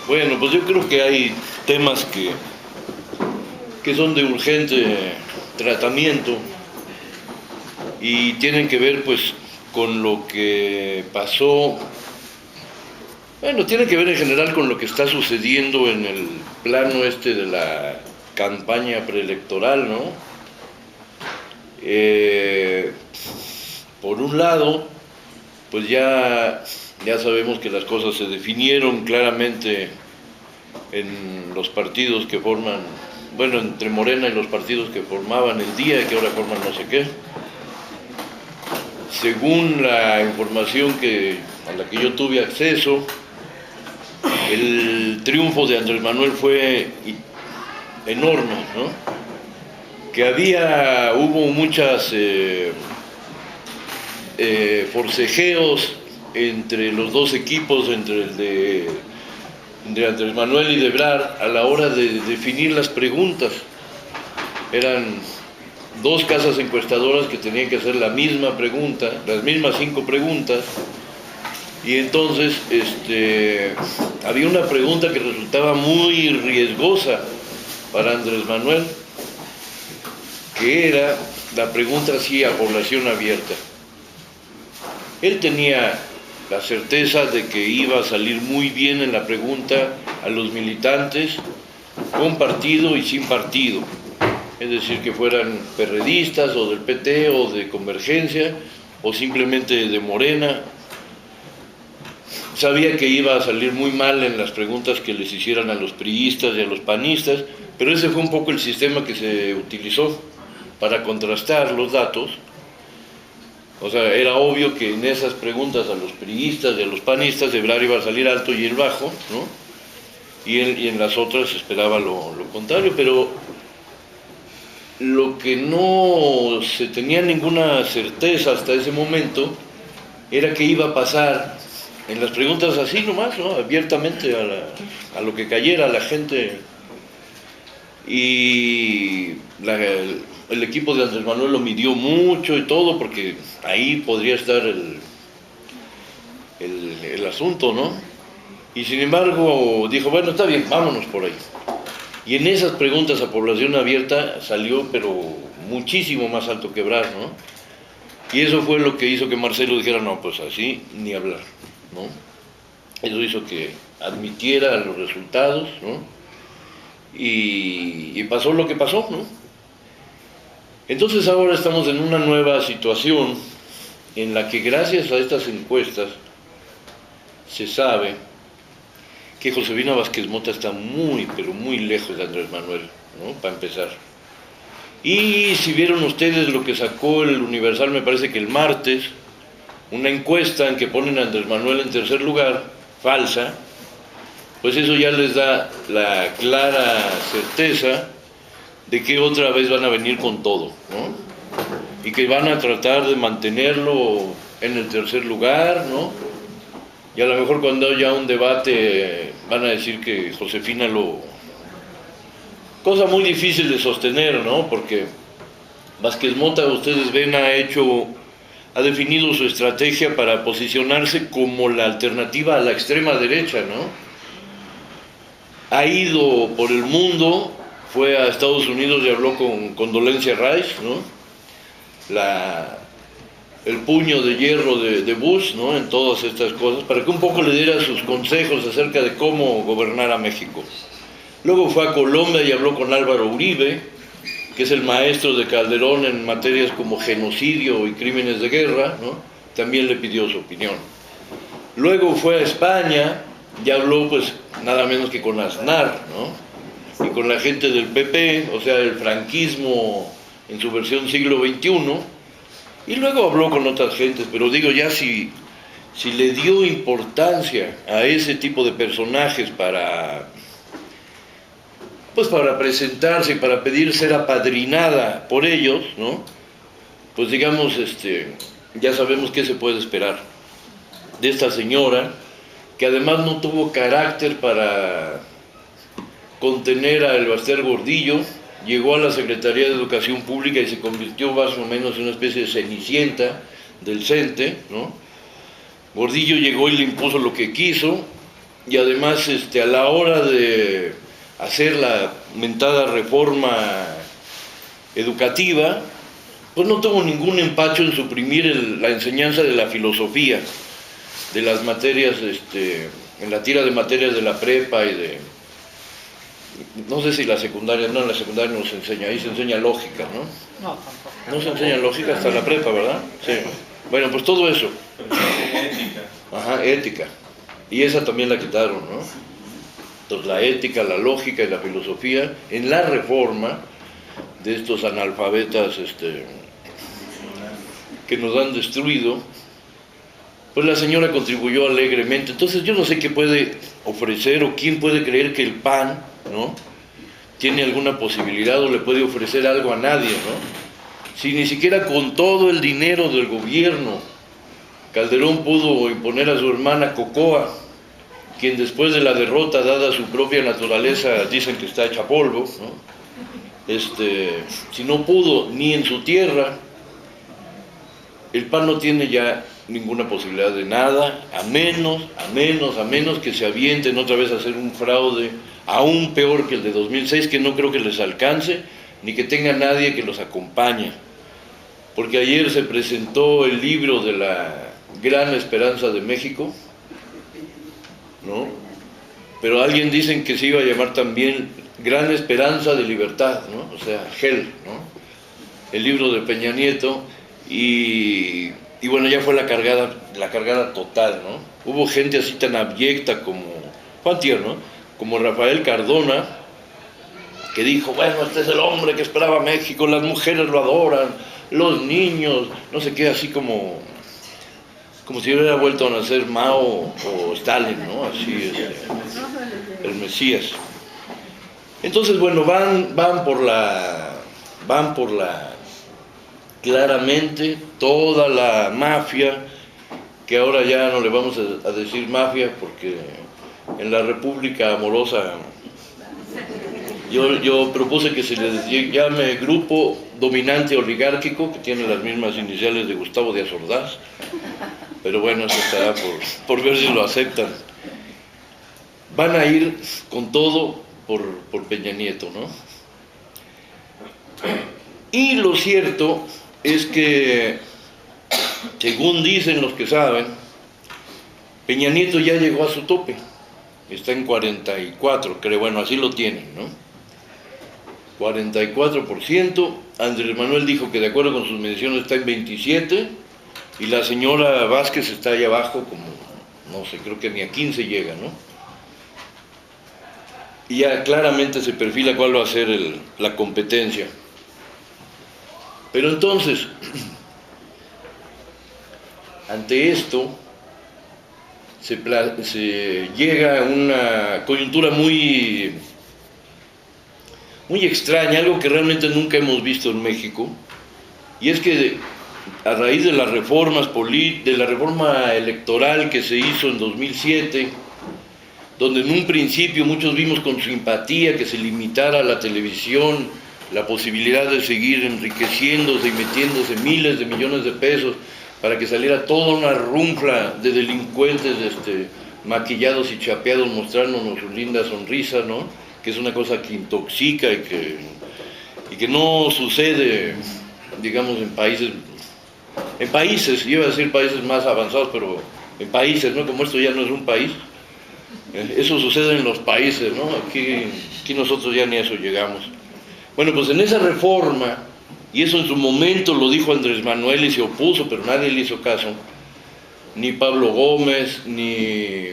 Bueno, pues yo creo que hay temas que son de urgente tratamiento y tienen que ver pues con lo que pasó, bueno, tienen que ver en general con lo que está sucediendo en el plano de la campaña preelectoral, ¿no? Por un lado, pues ya sabemos que las cosas se definieron claramente en los partidos que forman, bueno, entre Morena y los partidos que formaban el día y que ahora forman no sé qué. Según la información a la que yo tuve acceso, el triunfo de Andrés Manuel fue enorme, ¿no? Que hubo muchas forcejeos entre los dos equipos, entre el de Andrés Manuel y de Ebrard, a la hora de definir las preguntas. Eran dos casas encuestadoras que tenían que hacer la misma pregunta, las mismas 5 preguntas, y entonces había una pregunta que resultaba muy riesgosa para Andrés Manuel, que era la pregunta así a población abierta. Él tenía la certeza de que iba a salir muy bien en la pregunta a los militantes, con partido y sin partido, es decir, que fueran perredistas o del PT o de Convergencia o simplemente de Morena. Sabía que iba a salir muy mal en las preguntas que les hicieran a los priistas y a los panistas, pero ese fue un poco el sistema que se utilizó para contrastar los datos. O sea, era obvio que en esas preguntas a los priistas y a los panistas Ebrard iba a salir alto y él bajo, ¿no? Y en las otras esperaba lo contrario, pero lo que no se tenía ninguna certeza hasta ese momento era que iba a pasar en las preguntas así nomás, ¿no? Abiertamente a lo que cayera a la gente. Y el equipo de Andrés Manuel lo midió mucho y todo, porque ahí podría estar el asunto, ¿no? Y sin embargo dijo, bueno, está bien, vámonos por ahí. Y en esas preguntas a población abierta salió, pero muchísimo más alto que Ebrard, ¿no? Y eso fue lo que hizo que Marcelo dijera, no, pues así ni hablar, ¿no? Eso hizo que admitiera los resultados, ¿no? Y pasó lo que pasó, ¿no? Entonces ahora estamos en una nueva situación en la que gracias a estas encuestas se sabe que Josefina Vázquez Mota está muy, pero muy lejos de Andrés Manuel, ¿no? Para empezar. Y si vieron ustedes lo que sacó el Universal, me parece que el martes, una encuesta en que ponen a Andrés Manuel en tercer lugar, falsa, pues eso ya les da la clara certeza de que otra vez van a venir con todo, ¿no? Y que van a tratar de mantenerlo en el tercer lugar, ¿no? Y a lo mejor cuando haya un debate van a decir que Josefina cosa muy difícil de sostener, ¿no? Porque Vázquez Mota, ustedes ven, ha definido su estrategia para posicionarse como la alternativa a la extrema derecha, ¿no? Ha ido por el mundo, fue a Estados Unidos y habló con Condoleezza Rice, ¿no? El puño de hierro de Bush, ¿no? En todas estas cosas, para que un poco le diera sus consejos acerca de cómo gobernar a México. Luego fue a Colombia y habló con Álvaro Uribe, que es el maestro de Calderón en materias como genocidio y crímenes de guerra, ¿no? También le pidió su opinión. Luego fue a España y habló pues nada menos que con Aznar, ¿no? Y con la gente del PP, o sea, el franquismo en su versión siglo XXI, y luego habló con otras gentes, pero digo, ya si le dio importancia a ese tipo de personajes para presentarse, para pedir ser apadrinada por ellos, ¿no? Pues digamos, ya sabemos qué se puede esperar de esta señora, que además no tuvo carácter para contener a Elbaster Gordillo, llegó a la Secretaría de Educación Pública y se convirtió más o menos en una especie de cenicienta del CENTE, ¿no? Gordillo llegó y le impuso lo que quiso, y además a la hora de hacer la mentada reforma educativa, pues no tuvo ningún empacho en suprimir la enseñanza de la filosofía, de las materias, en la tira de materias de la prepa y de, no sé si la secundaria, no, en la secundaria no se enseña, ahí se enseña lógica, ¿no? No, tampoco. No se enseña lógica hasta la prepa, ¿verdad? Sí. Bueno, pues todo eso. Ética. Ajá, ética. Y esa también la quitaron, ¿no? Entonces la ética, la lógica y la filosofía en la reforma de estos analfabetas que nos han destruido, pues la señora contribuyó alegremente. Entonces yo no sé qué puede ofrecer o quién puede creer que el PAN, ¿no?, tiene alguna posibilidad o le puede ofrecer algo a nadie, ¿no? Si ni siquiera con todo el dinero del gobierno Calderón pudo imponer a su hermana Cocoa, quien después de la derrota, dada su propia naturaleza, dicen que está hecha polvo, ¿no? Si no pudo ni en su tierra, el PAN no tiene ya ninguna posibilidad de nada, a menos que se avienten otra vez a hacer un fraude aún peor que el de 2006, que no creo que les alcance, ni que tenga nadie que los acompañe. Porque ayer se presentó el libro de la Gran Esperanza de México, ¿no? Pero alguien dicen que se iba a llamar también Gran Esperanza de Libertad, ¿no? O sea, GEL, ¿no? El libro de Peña Nieto, y bueno, ya fue la cargada total, ¿no? Hubo gente así tan abyecta como Juan Tier, ¿no?, como Rafael Cardona, que dijo, bueno, este es el hombre que esperaba México, las mujeres lo adoran, los niños, no sé qué, así como si hubiera vuelto a nacer Mao o Stalin, ¿no? Así, el Mesías. Entonces, bueno, van por la claramente toda la mafia, que ahora ya no le vamos a decir mafia, porque en la República Amorosa yo propuse que se les llame Grupo Dominante Oligárquico, que tiene las mismas iniciales de Gustavo Díaz Ordaz, pero bueno, eso estará por ver si lo aceptan. Van a ir con todo por Peña Nieto, ¿no? Y lo cierto es que, según dicen los que saben, Peña Nieto ya llegó a su tope, está en 44, creo, bueno, así lo tienen, ¿no? 44%, Andrés Manuel dijo que de acuerdo con sus mediciones está en 27%, y la señora Vázquez está ahí abajo como, no sé, creo que ni a 15 llega, ¿no? Y ya claramente se perfila cuál va a ser la competencia. Pero entonces, ante esto, se llega a una coyuntura muy extraña, algo que realmente nunca hemos visto en México, y es que a raíz de las reformas de la reforma electoral que se hizo en 2007, donde en un principio muchos vimos con simpatía que se limitara a la televisión la posibilidad de seguir enriqueciéndose y metiéndose miles de millones de pesos para que saliera toda una runfla de delincuentes maquillados y chapeados mostrándonos su linda sonrisa, ¿no?, que es una cosa que intoxica y que no sucede, digamos, en países, iba a decir países más avanzados, pero en países, ¿no?, como esto ya no es un país, eso sucede en los países, ¿no? Aquí nosotros ya ni a eso llegamos. Bueno, pues en esa reforma, y eso en su momento lo dijo Andrés Manuel y se opuso, pero nadie le hizo caso, ni Pablo Gómez, ni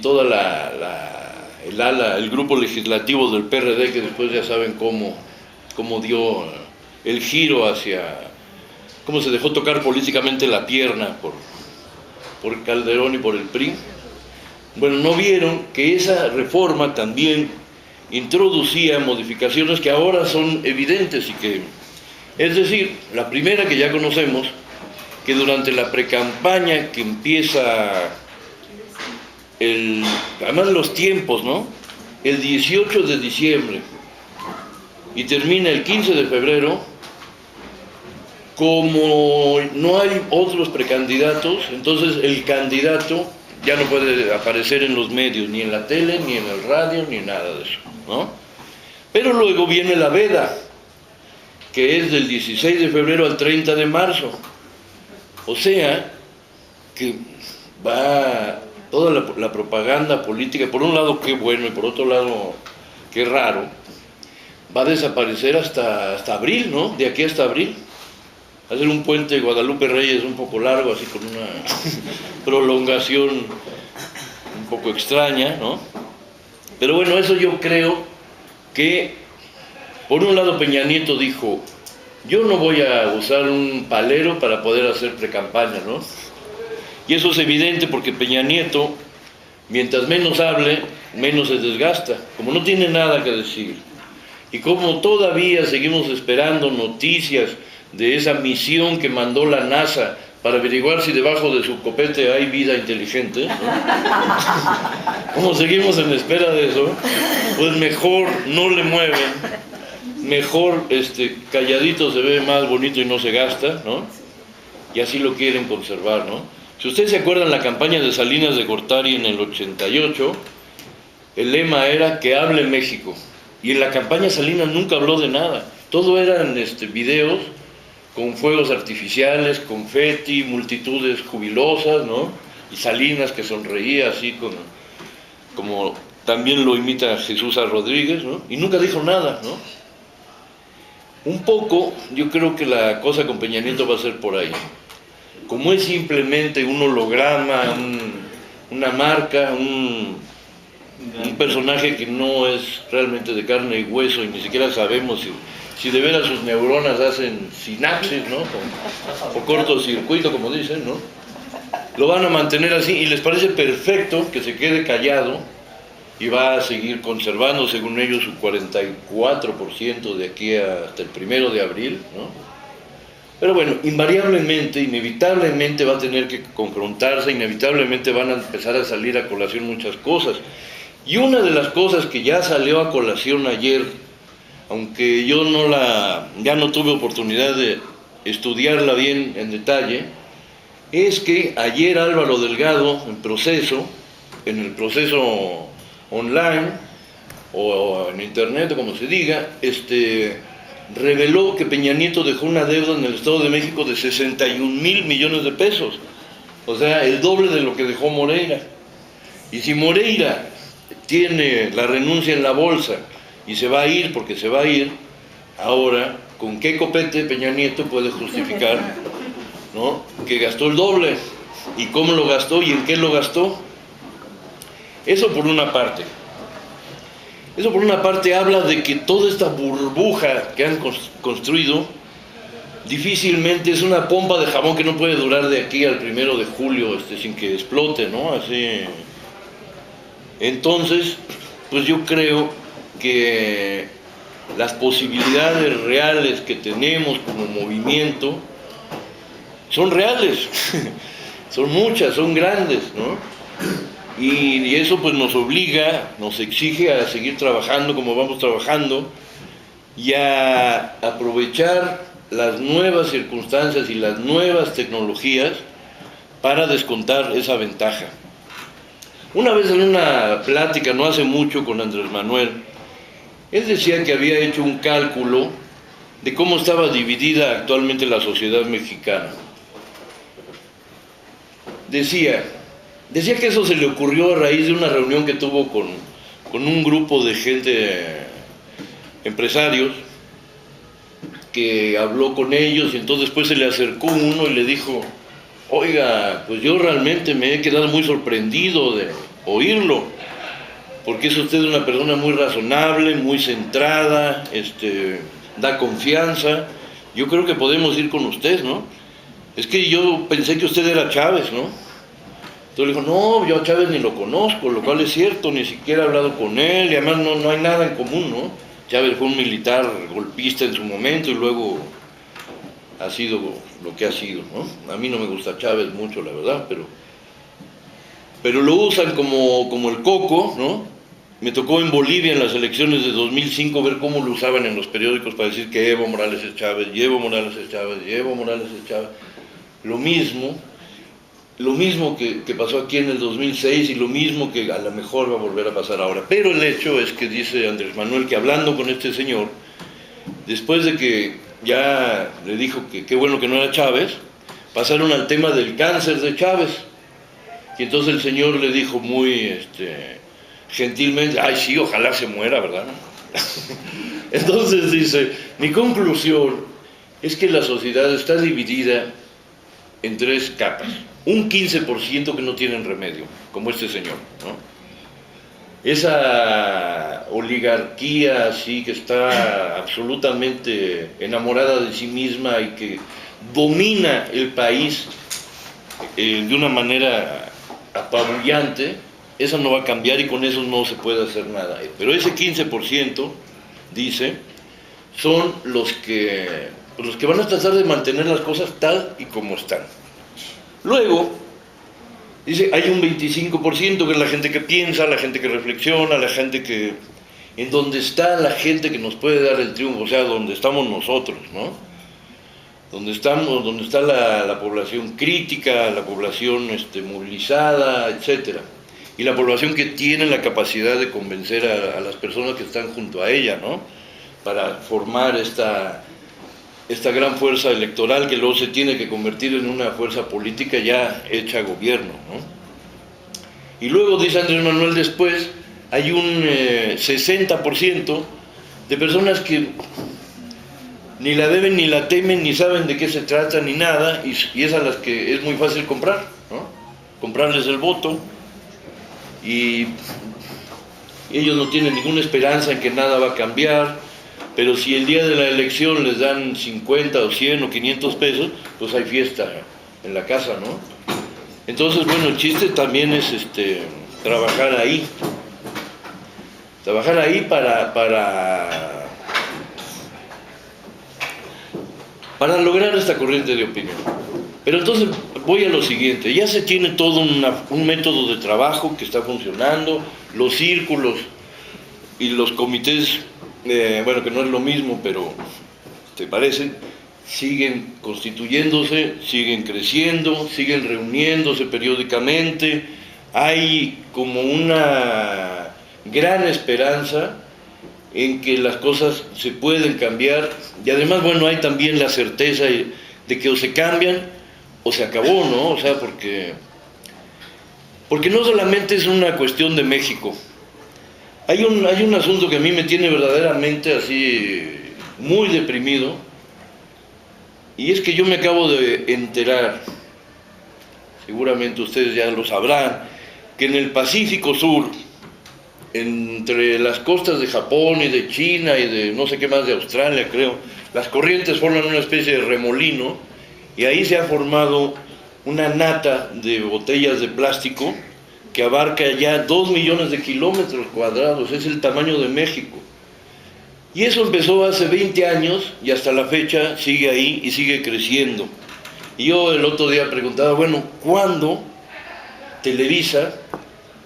toda el grupo legislativo del PRD, que después ya saben cómo dio el giro cómo se dejó tocar políticamente la pierna por Calderón y por el PRI. Bueno, no vieron que esa reforma también introducía modificaciones que ahora son evidentes es decir, la primera que ya conocemos, que durante la precampaña que empieza además los tiempos, ¿no?, el 18 de diciembre y termina el 15 de febrero, como no hay otros precandidatos, entonces el candidato ya no puede aparecer en los medios, ni en la tele, ni en el radio, ni nada de eso, ¿no? Pero luego viene la veda, que es del 16 de febrero al 30 de marzo. O sea, que va toda la propaganda política, por un lado qué bueno y por otro lado qué raro, va a desaparecer hasta abril, ¿no? De aquí hasta abril. Va a ser un puente de Guadalupe Reyes un poco largo, así con una prolongación un poco extraña, ¿no? Pero bueno, eso yo creo que, por un lado, Peña Nieto dijo, yo no voy a usar un palero para poder hacer precampaña, ¿no? Y eso es evidente porque Peña Nieto, mientras menos hable, menos se desgasta, como no tiene nada que decir. Y como todavía seguimos esperando noticias de esa misión que mandó la NASA para averiguar si debajo de su copete hay vida inteligente, ¿no? Como seguimos en espera de eso, pues mejor no le mueven, mejor calladito se ve más bonito y no se gasta, ¿no? Y así lo quieren conservar, ¿no? Si ustedes se acuerdan la campaña de Salinas de Gortari en el 88, el lema era que hable México. Y en la campaña Salinas nunca habló de nada. Todo eran videos con fuegos artificiales, confeti, multitudes jubilosas, ¿no? Y Salinas que sonreía así como también lo imita Jesús A. Rodríguez, ¿no? Y nunca dijo nada, ¿no? Un poco, yo creo que la cosa con Peña Nieto va a ser por ahí. Como es simplemente un holograma, una marca, un personaje que no es realmente de carne y hueso y ni siquiera sabemos si de veras sus neuronas hacen sinapsis, ¿no? O cortocircuito, como dicen, ¿no? Lo van a mantener así y les parece perfecto que se quede callado y va a seguir conservando, según ellos, su 44% de aquí hasta el 1 de abril, ¿no? Pero bueno, invariablemente, inevitablemente va a tener que confrontarse, inevitablemente van a empezar a salir a colación muchas cosas. Y una de las cosas que ya salió a colación ayer, aunque yo ya no tuve oportunidad de estudiarla bien en detalle, es que ayer Álvaro Delgado, en el proceso online, o en internet, como se diga, reveló que Peña Nieto dejó una deuda en el Estado de México de 61,000 millones de pesos, o sea, el doble de lo que dejó Moreira. Y si Moreira tiene la renuncia en la bolsa y se va a ir porque se va a ir, ahora, ¿con qué copete Peña Nieto puede justificar, ¿no?, que gastó el doble? ¿Y cómo lo gastó y en qué lo gastó? Eso por una parte. Eso por una parte habla de que toda esta burbuja que han construido difícilmente es una pompa de jabón que no puede durar de aquí al 1 de julio sin que explote, ¿no? Así. Entonces, pues yo creo que las posibilidades reales que tenemos como movimiento son reales, son muchas, son grandes, ¿no? Y eso pues nos obliga, nos exige a seguir trabajando como vamos trabajando y a aprovechar las nuevas circunstancias y las nuevas tecnologías para descontar esa ventaja. Una vez en una plática, no hace mucho, con Andrés Manuel, él decía que había hecho un cálculo de cómo estaba dividida actualmente la sociedad mexicana. Decía que eso se le ocurrió a raíz de una reunión que tuvo con un grupo de gente, empresarios, que habló con ellos y entonces después se le acercó uno y le dijo, oiga, pues yo realmente me he quedado muy sorprendido de oírlo, porque es usted una persona muy razonable, muy centrada, da confianza, yo creo que podemos ir con usted, ¿no? Es que yo pensé que usted era Chávez, ¿no? Entonces le dijo, no, yo a Chávez ni lo conozco, lo cual es cierto, ni siquiera he hablado con él, y además no hay nada en común, ¿no? Chávez fue un militar golpista en su momento y luego ha sido lo que ha sido, ¿no? A mí no me gusta Chávez mucho, la verdad, pero lo usan como el coco, ¿no? Me tocó en Bolivia en las elecciones de 2005 ver cómo lo usaban en los periódicos para decir que Evo Morales es Chávez, y Evo Morales es Chávez, y Evo Morales es Chávez. Lo mismo. lo mismo que pasó aquí en el 2006 y lo mismo que a lo mejor va a volver a pasar ahora. Pero el hecho es que dice Andrés Manuel que hablando con este señor, después de que ya le dijo que qué bueno que no era Chávez, pasaron al tema del cáncer de Chávez. Y entonces el señor le dijo muy gentilmente, ay sí, ojalá se muera, ¿verdad? Entonces dice, mi conclusión es que la sociedad está dividida en tres capas. Un 15% que no tienen remedio, como este señor, ¿no? Esa oligarquía así que está absolutamente enamorada de sí misma y que domina el país de una manera apabullante, eso no va a cambiar y con eso no se puede hacer nada. Pero ese 15%, dice, son los que van a tratar de mantener las cosas tal y como están. Luego, dice, hay un 25% que es la gente que piensa, la gente que reflexiona, la gente que... en donde está la gente que nos puede dar el triunfo, o sea, donde estamos nosotros, ¿no? Donde está la población crítica, la población movilizada, etc. Y la población que tiene la capacidad de convencer a las personas que están junto a ella, ¿no? Para formar esta gran fuerza electoral que luego se tiene que convertir en una fuerza política ya hecha gobierno, ¿no? Y luego, dice Andrés Manuel, después hay un 60% de personas que ni la deben, ni la temen, ni saben de qué se trata, ni nada, y es a las que es muy fácil comprar, ¿no? Comprarles el voto, y ellos no tienen ninguna esperanza en que nada va a cambiar, pero si el día de la elección les dan 50 o 100 o 500 pesos, pues hay fiesta en la casa, ¿no? Entonces, bueno, el chiste también es trabajar ahí para lograr esta corriente de opinión. Pero entonces voy a lo siguiente, ya se tiene todo un método de trabajo que está funcionando, los círculos y los comités, bueno, que no es lo mismo, pero ¿te parecen? Siguen constituyéndose, siguen creciendo, siguen reuniéndose periódicamente, hay como una gran esperanza en que las cosas se pueden cambiar, y además, bueno, hay también la certeza de que o se cambian o se acabó, ¿no? O sea, porque no solamente es una cuestión de México. Hay un asunto que a mí me tiene verdaderamente así muy deprimido, y es que yo me acabo de enterar, seguramente ustedes ya lo sabrán, que en el Pacífico Sur, entre las costas de Japón y de China y de no sé qué más, de Australia creo, las corrientes forman una especie de remolino, y ahí se ha formado una nata de botellas de plástico que abarca ya 2 millones de kilómetros cuadrados, es el tamaño de México. Y eso empezó hace 20 años y hasta la fecha sigue ahí y sigue creciendo. Y yo el otro día preguntaba, bueno, ¿cuándo Televisa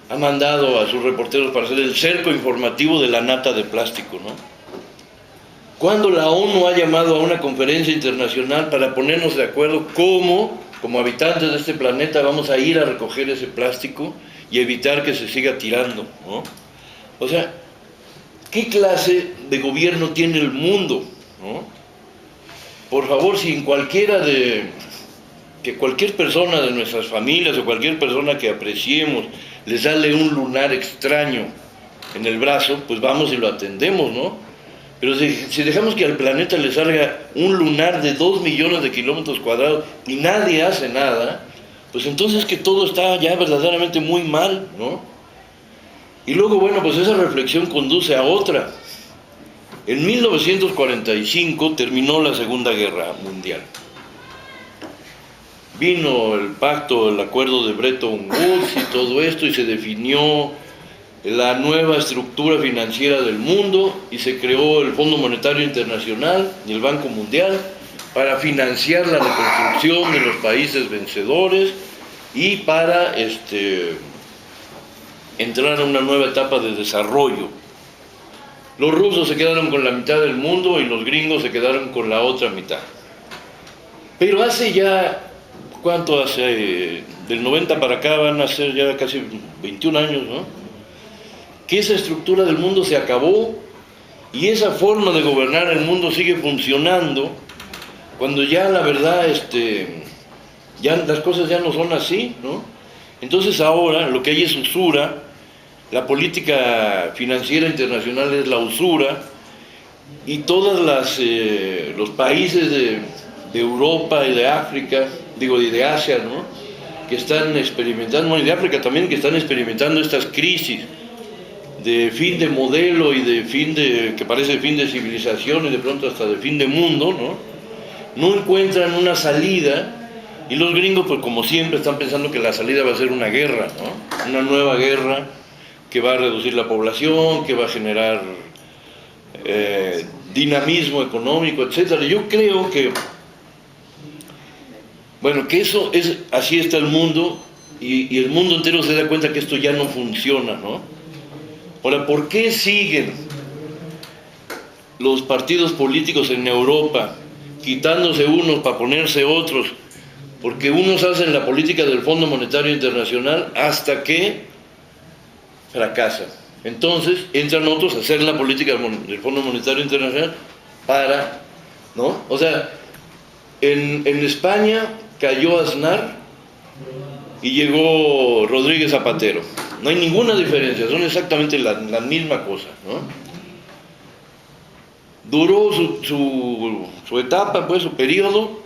ha mandado a sus reporteros para hacer el cerco informativo de la nata de plástico, ¿no? ¿Cuándo la ONU ha llamado a una conferencia internacional para ponernos de acuerdo cómo, como habitantes de este planeta, vamos a ir a recoger ese plástico y evitar que se siga tirando, ¿no? O sea, ¿qué clase de gobierno tiene el mundo, ¿no? Por favor, si en que cualquier persona de nuestras familias o cualquier persona que apreciemos les sale un lunar extraño en el brazo, pues vamos y lo atendemos, ¿no? Pero si dejamos que al planeta le salga un lunar de 2 millones de kilómetros cuadrados y nadie hace nada, pues entonces que todo está ya verdaderamente muy mal, ¿no? Y luego, bueno, pues esa reflexión conduce a otra. En 1945 terminó la Segunda Guerra Mundial. Vino el pacto, el acuerdo de Bretton Woods y todo esto, y se definió la nueva estructura financiera del mundo, y se creó el Fondo Monetario Internacional y el Banco Mundial para financiar la reconstrucción de los países vencedores y para entrar a una nueva etapa de desarrollo. Los rusos se quedaron con la mitad del mundo y los gringos se quedaron con la otra mitad. Pero hace ya ¿cuánto hace? Del 90 para acá van a ser ya casi 21 años, ¿no? Que esa estructura del mundo se acabó y esa forma de gobernar el mundo sigue funcionando cuando ya la verdad, ya las cosas ya no son así, ¿no? Entonces ahora lo que hay es usura, la política financiera internacional es la usura y todos los países de Europa y de África, digo, y de Asia, ¿no? Que están experimentando, y de África también, que están experimentando estas crisis de fin de modelo y de que parece fin de civilización y de pronto hasta de fin de mundo, ¿no? No encuentran una salida y los gringos, pues como siempre, están pensando que la salida va a ser una guerra, ¿no? Una nueva guerra que va a reducir la población, que va a generar dinamismo económico, etcétera. Yo creo que, bueno, que eso es, así está el mundo y el mundo entero se da cuenta que esto ya no funciona, ¿no? Ahora, ¿por qué siguen los partidos políticos en Europa quitándose unos para ponerse otros? Porque unos hacen la política del Fondo Monetario Internacional hasta que fracasan. Entonces entran otros a hacer la política del Fondo Monetario Internacional para, ¿no? O sea, en España cayó Aznar y llegó Rodríguez Zapatero. No hay ninguna diferencia, son exactamente la misma cosa, ¿no? Duró su etapa, pues, su periodo,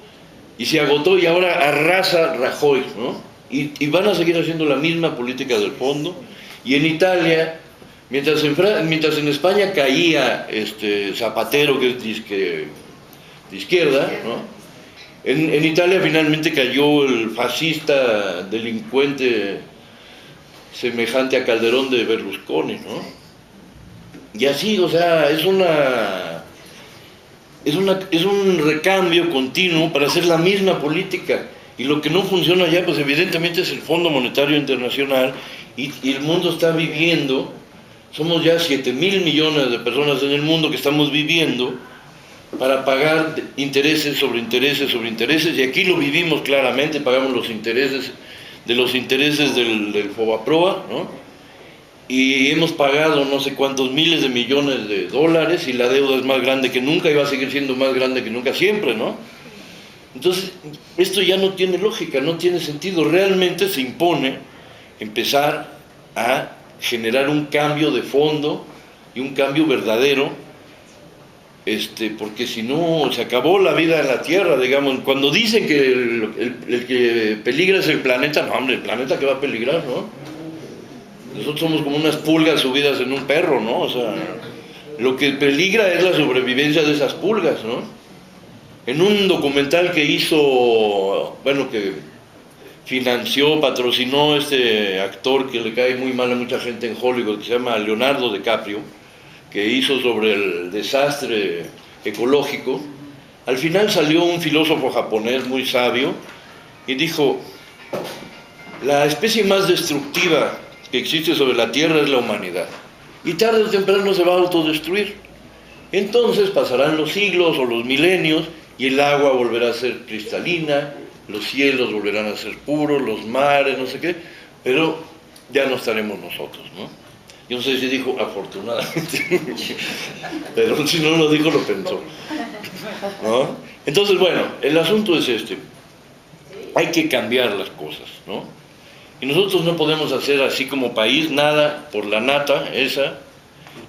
y se agotó y ahora arrasa Rajoy, ¿no? Y van a seguir haciendo la misma política del fondo. Y en Italia, mientras en España caía Zapatero, que es de izquierda, ¿no? En Italia finalmente cayó el fascista delincuente semejante a Calderón de Berlusconi, ¿no? Y así, o sea, es un recambio continuo para hacer la misma política. Y lo que no funciona ya, pues evidentemente es el Fondo Monetario Internacional y el mundo está viviendo, somos ya 7.000 millones de personas en el mundo que estamos viviendo para pagar intereses sobre intereses sobre intereses, y aquí lo vivimos claramente, pagamos los intereses del Fobaproa, ¿no? Y hemos pagado no sé cuántos miles de millones de dólares y la deuda es más grande que nunca y va a seguir siendo más grande que nunca siempre, ¿no? Entonces, esto ya no tiene lógica, no tiene sentido. Realmente se impone empezar a generar un cambio de fondo y un cambio verdadero, porque si no, se acabó la vida en la Tierra, digamos. Cuando dicen que el que peligra es el planeta, no, hombre, el planeta que va a peligrar, ¿no? Nosotros somos como unas pulgas subidas en un perro, ¿no? O sea, lo que peligra es la sobrevivencia de esas pulgas, ¿no? En un documental que hizo, bueno, que financió, patrocinó este actor que le cae muy mal a mucha gente en Hollywood, que se llama Leonardo DiCaprio, que hizo sobre el desastre ecológico, al final salió un filósofo japonés muy sabio y dijo: la especie más destructiva que existe sobre la Tierra es la humanidad, y tarde o temprano se va a autodestruir. Entonces pasarán los siglos o los milenios y el agua volverá a ser cristalina, los cielos volverán a ser puros, los mares, no sé qué, pero ya no estaremos nosotros, ¿no? Yo no sé si dijo afortunadamente, pero si no lo dijo, lo pensó, ¿no? Entonces, bueno, el asunto es hay que cambiar las cosas, ¿no? Y nosotros no podemos hacer así como país nada por la nata esa,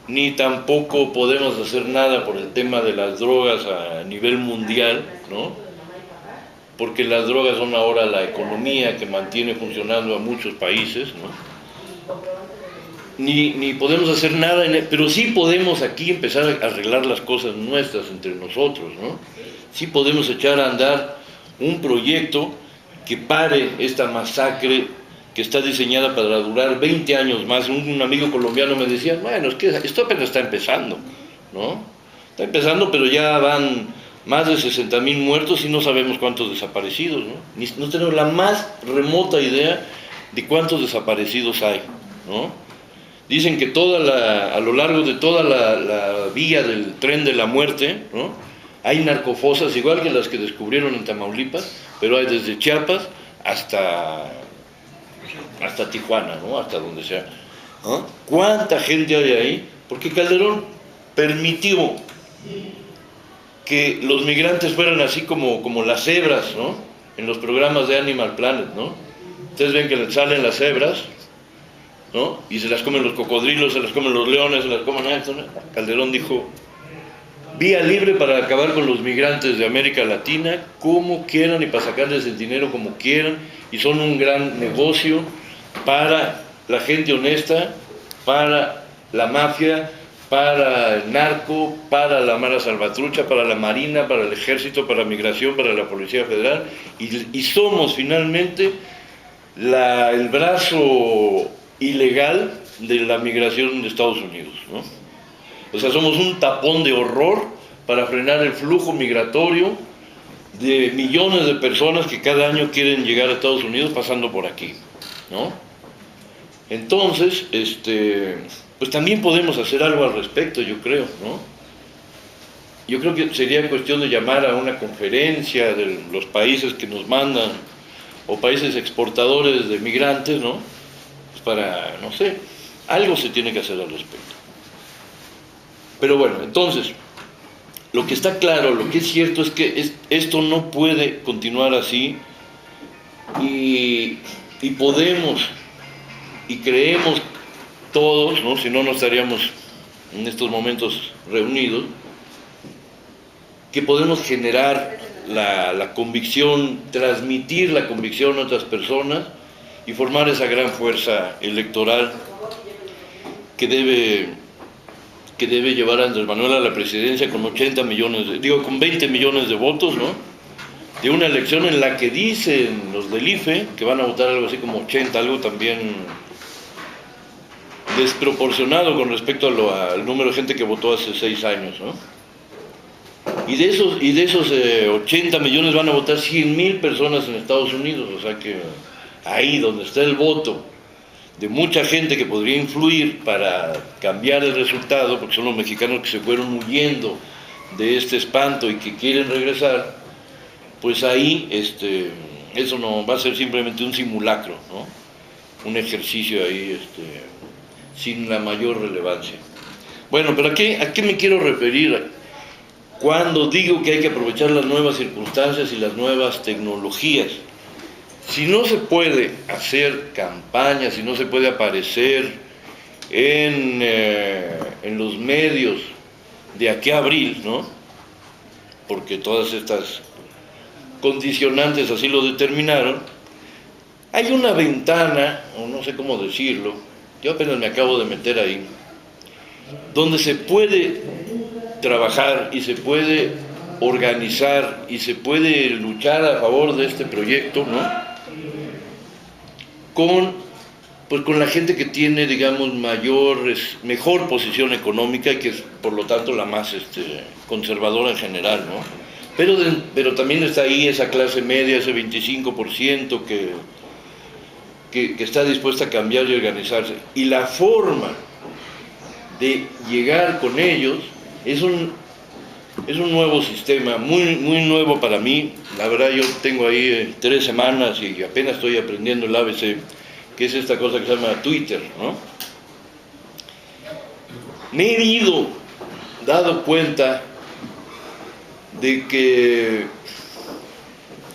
ni tampoco podemos hacer nada por el tema de las drogas a nivel mundial, ¿no? Porque las drogas son ahora la economía que mantiene funcionando a muchos países, ¿no? Ni podemos hacer nada, pero sí podemos aquí empezar a arreglar las cosas nuestras entre nosotros, ¿no? Sí podemos echar a andar un proyecto que pare esta masacre que está diseñada para durar 20 años más. Un amigo colombiano me decía: bueno, es que esto apenas está empezando, ¿no? Está empezando, pero ya van más de 60.000 muertos y no sabemos cuántos desaparecidos, ¿no? No tenemos la más remota idea de cuántos desaparecidos hay, ¿no? Dicen que a lo largo de toda la vía del tren de la muerte, ¿no? Hay narcofosas igual que las que descubrieron en Tamaulipas, pero hay desde Chiapas hasta Tijuana, ¿no? Hasta donde sea. ¿Ah? ¿Cuánta gente hay ahí? Porque Calderón permitió que los migrantes fueran así como las cebras, ¿no? En los programas de Animal Planet, ¿no? Ustedes ven que salen las cebras, ¿no? Y se las comen los cocodrilos, se las comen los leones, se las comen esto, ¿no? Calderón dijo: vía libre para acabar con los migrantes de América Latina como quieran y para sacarles el dinero como quieran, y son un gran negocio para la gente honesta, para la mafia, para el narco, para la Mara Salvatrucha, para la Marina, para el Ejército, para la Migración, para la Policía Federal, y somos finalmente el brazo ilegal de la migración de Estados Unidos, ¿no? O sea, somos un tapón de horror para frenar el flujo migratorio de millones de personas que cada año quieren llegar a Estados Unidos pasando por aquí, ¿no? Entonces, pues también podemos hacer algo al respecto, yo creo, ¿no? Yo creo que sería cuestión de llamar a una conferencia de los países que nos mandan, o países exportadores de migrantes, ¿no? Pues para, no sé, algo se tiene que hacer al respecto. Pero bueno, entonces, lo que está claro, lo que es cierto es que esto no puede continuar así, y podemos y creemos todos, ¿no? Si no, no estaríamos en estos momentos reunidos, que podemos generar la convicción, transmitir la convicción a otras personas y formar esa gran fuerza electoral que debe llevar a Andrés Manuel a la presidencia con 20 millones de votos, ¿no? De una elección en la que dicen los del IFE que van a votar algo así como 80, algo también desproporcionado con respecto al número de gente que votó hace 6 años, ¿no? Y de esos 80 millones van a votar 100,000 personas en Estados Unidos, o sea que ahí donde está el voto de mucha gente que podría influir para cambiar el resultado, porque son los mexicanos que se fueron huyendo de este espanto y que quieren regresar, pues ahí eso no va a ser simplemente un simulacro, ¿no? Un ejercicio ahí sin la mayor relevancia. Bueno, pero ¿a qué me quiero referir cuando digo que hay que aprovechar las nuevas circunstancias y las nuevas tecnologías? Si no se puede hacer campaña, si no se puede aparecer en los medios de aquí a abril, ¿no? Porque todas estas condicionantes así lo determinaron, hay una ventana, o no sé cómo decirlo, yo apenas me acabo de meter ahí, donde se puede trabajar y se puede organizar y se puede luchar a favor de este proyecto, ¿no? Con la gente que tiene, digamos, mejor posición económica y que es, por lo tanto, la más conservadora en general, ¿no? Pero también está ahí esa clase media, ese 25% que está dispuesta a cambiar y organizarse. Y la forma de llegar con ellos es un nuevo sistema, muy, muy nuevo para mí. La verdad, yo tengo ahí 3 semanas y apenas estoy aprendiendo el ABC, que es esta cosa que se llama Twitter, ¿no? Me he dado cuenta de que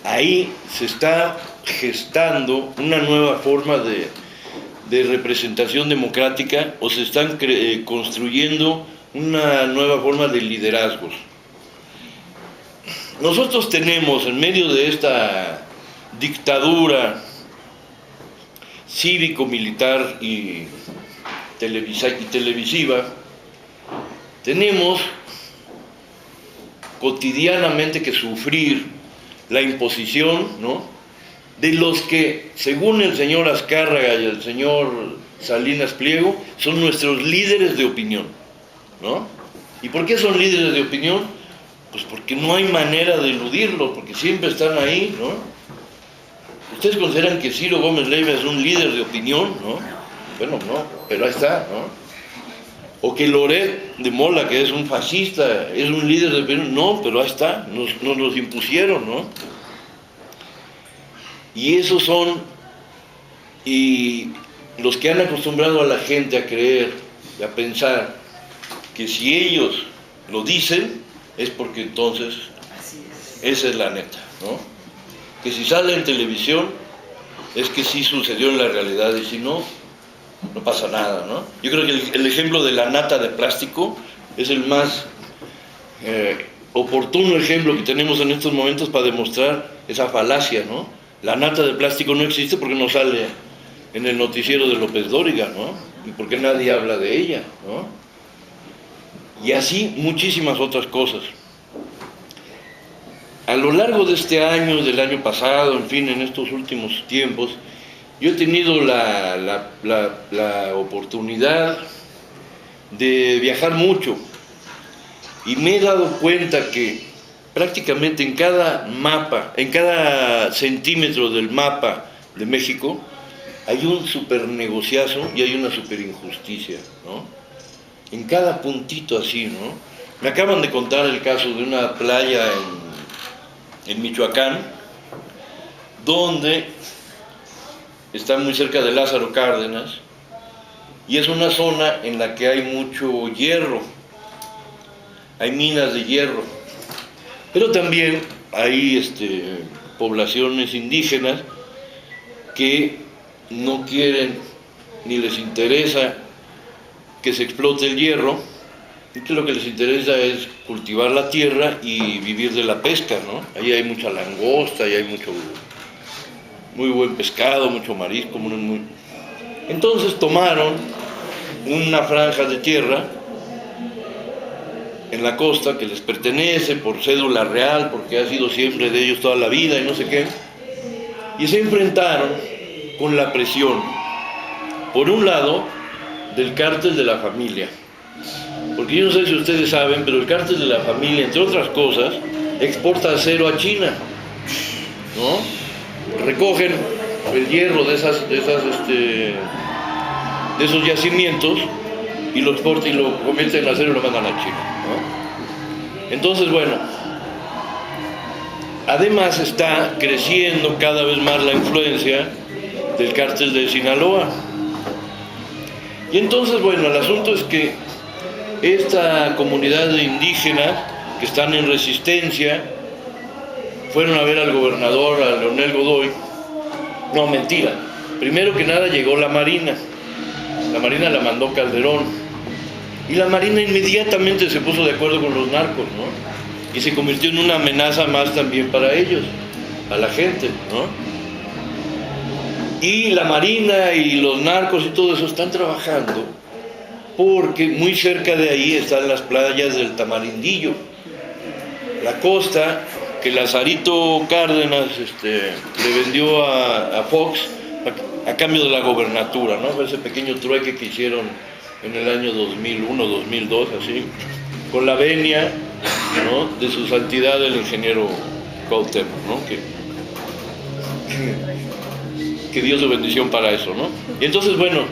ahí se está gestando una nueva forma de representación democrática, o se están construyendo una nueva forma de liderazgos. Nosotros tenemos, en medio de esta dictadura cívico-militar y televisiva, tenemos cotidianamente que sufrir la imposición, ¿no?, de los que, según el señor Azcárraga y el señor Salinas Pliego, son nuestros líderes de opinión, ¿no? ¿Y por qué son líderes de opinión? Pues porque no hay manera de eludirlo, porque siempre están ahí, ¿no? ¿Ustedes consideran que Ciro Gómez Leiva es un líder de opinión, no? Bueno, no, pero ahí está, ¿no? O que Loret de Mola, que es un fascista, es un líder de opinión, no, pero ahí está, nos los impusieron, ¿no? Y esos son y los que han acostumbrado a la gente a creer y a pensar que si ellos lo dicen es porque entonces esa es la neta, ¿no? Que si sale en televisión es que sí sucedió en la realidad, y si no, no pasa nada, ¿no? Yo creo que el ejemplo de la nata de plástico es el más oportuno ejemplo que tenemos en estos momentos para demostrar esa falacia, ¿no? La nata de plástico no existe porque no sale en el noticiero de López Dóriga, ¿no? Y porque nadie habla de ella, ¿no? Y así muchísimas otras cosas. A lo largo de este año, del año pasado, en fin, en estos últimos tiempos, yo he tenido la oportunidad de viajar mucho y me he dado cuenta que prácticamente en cada mapa, en cada centímetro del mapa de México, hay un super negociazo y hay una super injusticia, ¿no? En cada puntito así, ¿no? Me acaban de contar el caso de una playa en Michoacán, donde está muy cerca de Lázaro Cárdenas, y es una zona en la que hay mucho hierro, hay minas de hierro, pero también hay poblaciones indígenas que no quieren ni les interesa que se explote el hierro, y que lo que les interesa es cultivar la tierra y vivir de la pesca, ¿no? Ahí hay mucha langosta, y hay muy buen pescado, mucho marisco, Entonces tomaron una franja de tierra en la costa que les pertenece por cédula real, porque ha sido siempre de ellos toda la vida y no sé qué, y se enfrentaron con la presión, por un lado, del cártel de la familia. Porque yo no sé si ustedes saben, pero el cártel de la familia, entre otras cosas, exporta acero a China, ¿no? Recogen el hierro de esos yacimientos y lo exportan y lo convierten en acero y lo mandan a China, ¿no? Entonces, bueno, además está creciendo cada vez más la influencia del cártel de Sinaloa. Y entonces, bueno, el asunto es que esta comunidad de indígenas que están en resistencia fueron a ver al gobernador, a Leonel Godoy. No, mentira. Primero que nada llegó la Marina. La Marina la mandó Calderón. Y la Marina inmediatamente se puso de acuerdo con los narcos, ¿no? Y se convirtió en una amenaza más también para ellos, a la gente, ¿no? Y la Marina y los narcos y todo eso están trabajando porque muy cerca de ahí están las playas del Tamarindillo, la costa que Lazarito Cárdenas le vendió a Fox a cambio de la gobernatura, ¿no? Ese pequeño trueque que hicieron en el año 2001, 2002, así, con la venia, ¿no?, de su santidad el ingeniero Cuauhtémoc, ¿no? Que dio su bendición para eso, ¿no? Y entonces, bueno,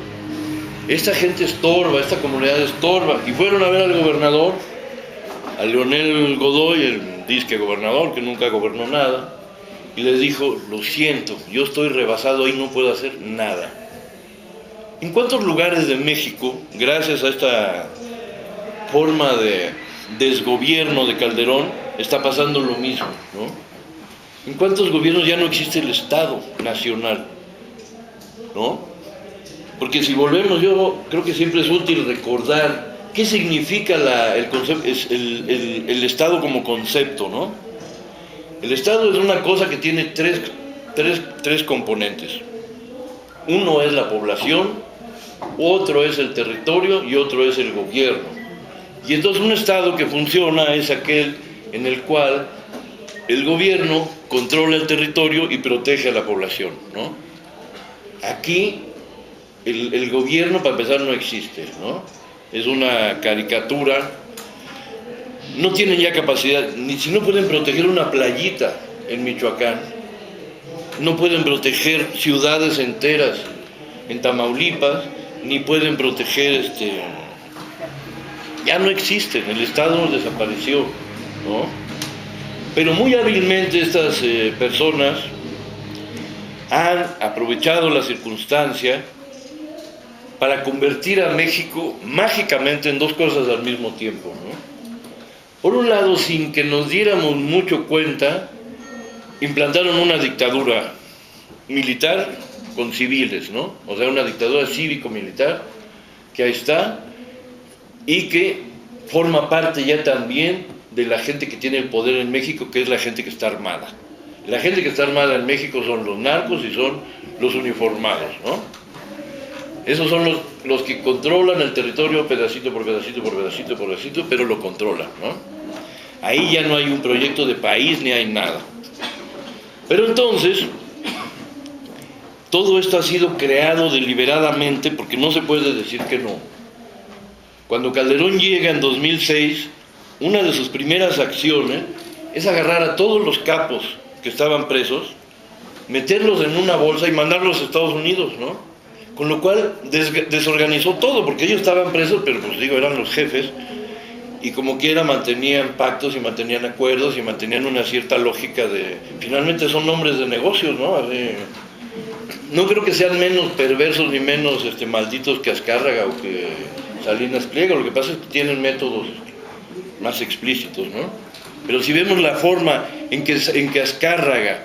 esta gente estorba, esta comunidad estorba, y fueron a ver al gobernador, a Leonel Godoy, el disque gobernador, que nunca gobernó nada, y les dijo: lo siento, yo estoy rebasado y no puedo hacer nada. ¿En cuántos lugares de México, gracias a esta forma de desgobierno de Calderón, está pasando lo mismo, ¿no? ¿En cuántos gobiernos ya no existe el Estado nacional, ¿no? Porque si volvemos, yo creo que siempre es útil recordar qué significa el Estado como concepto, ¿no? El Estado es una cosa que tiene tres componentes. Uno es la población, otro es el territorio y otro es el gobierno. Y entonces un Estado que funciona es aquel en el cual el gobierno controla el territorio y protege a la población, ¿no? Aquí el gobierno, para empezar, no existe, ¿no? Es una caricatura. No tienen ya capacidad, ni si no pueden proteger una playita en Michoacán, no pueden proteger ciudades enteras en Tamaulipas, ni pueden proteger, ya no existen, el Estado desapareció, ¿no? Pero muy hábilmente estas personas han aprovechado la circunstancia para convertir a México mágicamente en dos cosas al mismo tiempo, ¿no? Por un lado, sin que nos diéramos mucho cuenta, implantaron una dictadura militar con civiles, ¿no? O sea, una dictadura cívico-militar que ahí está y que forma parte ya también de la gente que tiene el poder en México, que es la gente que está armada. La gente que está armada en México son los narcos y son los uniformados, ¿no? Esos son los que controlan el territorio pedacito por pedacito por pedacito por pedacito, pero lo controlan, ¿no? Ahí ya no hay un proyecto de país ni hay nada. Pero entonces, todo esto ha sido creado deliberadamente, porque no se puede decir que no. Cuando Calderón llega en 2006, una de sus primeras acciones es agarrar a todos los capos que estaban presos, meterlos en una bolsa y mandarlos a Estados Unidos, ¿no? Con lo cual desorganizó todo, porque ellos estaban presos, pero pues digo, eran los jefes, y como quiera mantenían pactos y mantenían acuerdos y mantenían una cierta lógica de... Finalmente son hombres de negocios, ¿no? No creo que sean menos perversos ni menos malditos que Azcárraga o que Salinas Pliego, lo que pasa es que tienen métodos más explícitos, ¿no? Pero si vemos la forma en que Azcárraga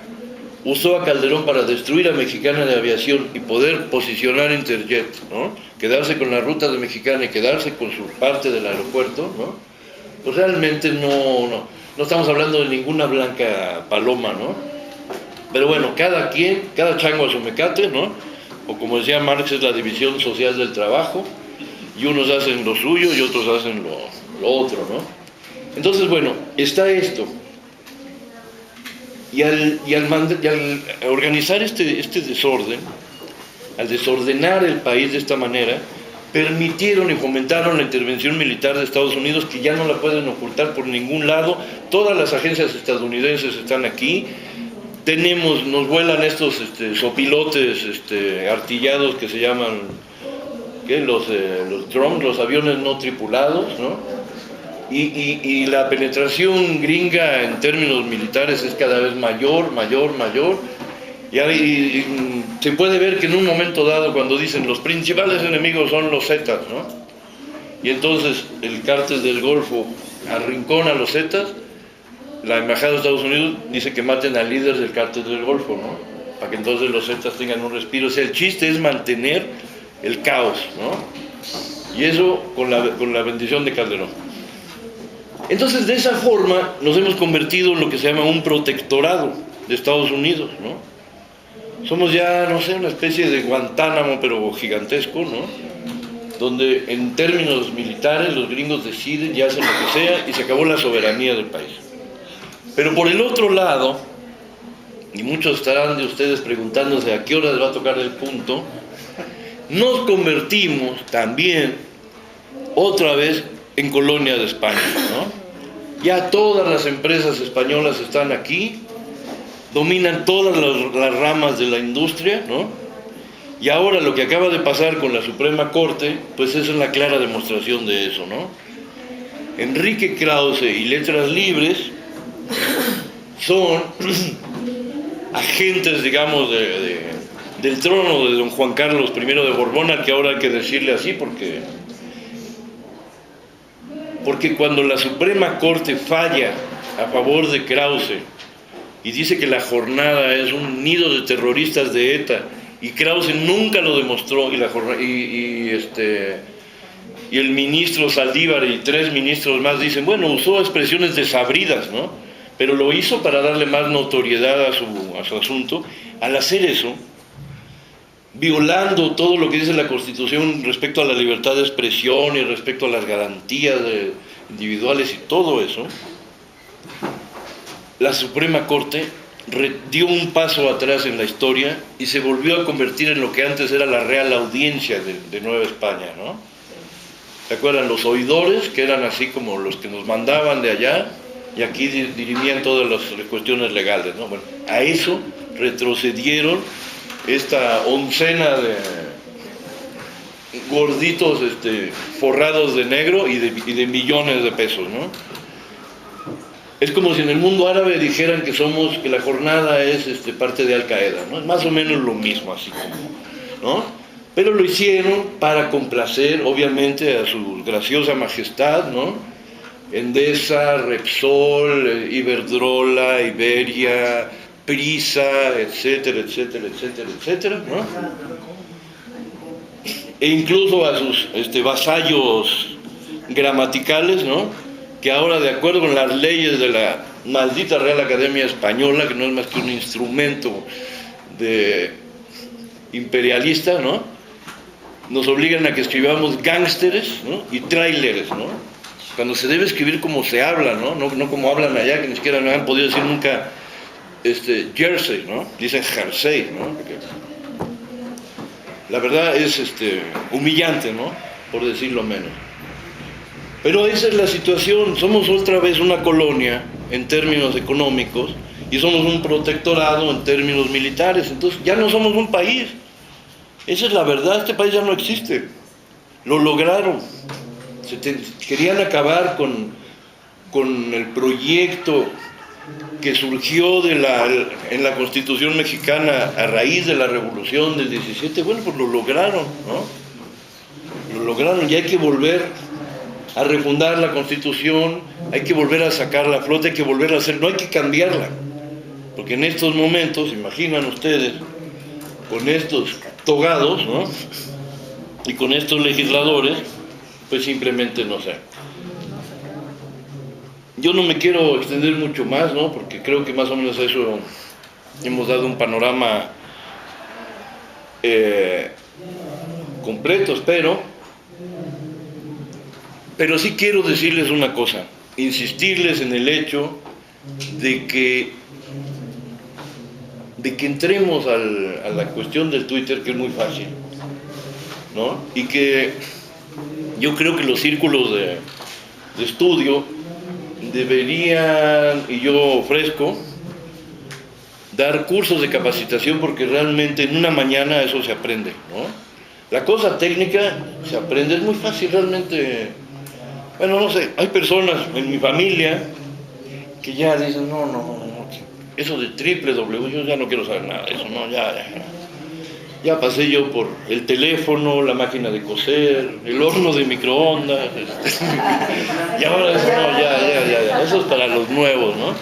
usó a Calderón para destruir a Mexicana de Aviación y poder posicionar Interjet, ¿no? Quedarse con la ruta de Mexicana y quedarse con su parte del aeropuerto, ¿no? Pues realmente no estamos hablando de ninguna blanca paloma, ¿no? Pero bueno, cada chango a su mecate, ¿no? O como decía Marx, es la división social del trabajo, y unos hacen lo suyo y otros hacen lo otro, ¿no? Entonces, bueno, está esto. Y al organizar este desorden, al desordenar el país de esta manera, permitieron y fomentaron la intervención militar de Estados Unidos, que ya no la pueden ocultar por ningún lado. Todas las agencias estadounidenses están aquí. Nos vuelan estos sopilotes artillados que se llaman los drones, los aviones no tripulados, ¿no? Y la penetración gringa en términos militares es cada vez mayor. Y se puede ver que en un momento dado, cuando dicen los principales enemigos son los Zetas, ¿no? Y entonces el cártel del Golfo arrincona a los Zetas, la embajada de Estados Unidos dice que maten al líder del cártel del Golfo, ¿no? Para que entonces los Zetas tengan un respiro. O sea, el chiste es mantener el caos, ¿no? Y eso con la bendición de Calderón. Entonces, de esa forma, nos hemos convertido en lo que se llama un protectorado de Estados Unidos, ¿no? Somos ya, no sé, una especie de Guantánamo, pero gigantesco, ¿no? Donde en términos militares los gringos deciden y hacen lo que sea y se acabó la soberanía del país. Pero por el otro lado, y muchos estarán de ustedes preguntándose a qué hora les va a tocar el punto, nos convertimos también otra vez en colonia de España, ¿no? Ya todas las empresas españolas están aquí, dominan todas las ramas de la industria, ¿no? Y ahora lo que acaba de pasar con la Suprema Corte, pues es una clara demostración de eso, ¿no? Enrique Krause y Letras Libres son agentes, digamos, del trono de don Juan Carlos I de Borbón, al que ahora hay que decirle así porque cuando la Suprema Corte falla a favor de Krause y dice que la jornada es un nido de terroristas de ETA, y Krause nunca lo demostró, y el ministro Saldívar y 3 ministros más dicen, bueno, usó expresiones desabridas, ¿no? Pero lo hizo para darle más notoriedad a su asunto. Al hacer eso, violando todo lo que dice la Constitución respecto a la libertad de expresión y respecto a las garantías individuales y todo eso, la Suprema Corte dio un paso atrás en la historia y se volvió a convertir en lo que antes era la Real Audiencia de Nueva España, ¿no? ¿Se acuerdan? Los oidores, que eran así como los que nos mandaban de allá, y aquí dirimían todas las cuestiones legales, ¿no? Bueno, a eso retrocedieron esta oncena de gorditos forrados de negro y de millones de pesos, ¿no? Es como si en el mundo árabe dijeran que la jornada es parte de Al Qaeda, ¿no? Es más o menos lo mismo, así como, ¿no? Pero lo hicieron para complacer, obviamente, a su graciosa majestad, ¿no? Endesa, Repsol, Iberdrola, Iberia, Prisa, etcétera, etcétera, etcétera, etcétera, ¿no? E incluso a sus vasallos gramaticales, ¿no? Que ahora, de acuerdo con las leyes de la maldita Real Academia Española, que no es más que un instrumento imperialista, ¿no? Nos obligan a que escribamos gángsteres, ¿no? Y tráileres, ¿no? Cuando se debe escribir como se habla, ¿no? No como hablan allá, que ni siquiera me han podido decir nunca Jersey, ¿no? Dicen Jersey, ¿no? Porque la verdad es humillante, ¿no? Por decirlo menos. Pero esa es la situación, somos otra vez una colonia en términos económicos y somos un protectorado en términos militares, entonces ya no somos un país. Esa es la verdad, este país ya no existe. Lo lograron. Querían acabar con el proyecto que surgió en la Constitución mexicana a raíz de la Revolución del 17. Bueno, pues lo lograron, ¿no? Lo lograron y hay que volver a refundar la Constitución, hay que volver a sacarla a flote, hay que volver a hacer, no hay que cambiarla. Porque en estos momentos, imaginan ustedes, con estos togados, ¿no? Y con estos legisladores, pues simplemente no sé. Yo no me quiero extender mucho más, ¿no? Porque creo que más o menos a eso hemos dado un panorama completo, espero. Pero sí quiero decirles una cosa, insistirles en el hecho de que entremos a la cuestión del Twitter, que es muy fácil, ¿no? Y que yo creo que los círculos de estudio deberían, y yo ofrezco, dar cursos de capacitación, porque realmente en una mañana eso se aprende, ¿no? La cosa técnica se aprende, es muy fácil realmente. Bueno, no sé, hay personas en mi familia que ya dicen, no, eso de www, yo ya no quiero saber nada de eso, no, ya pasé yo por el teléfono, la máquina de coser, el horno de microondas, y ahora eso no, ya, eso es para los nuevos, ¿no?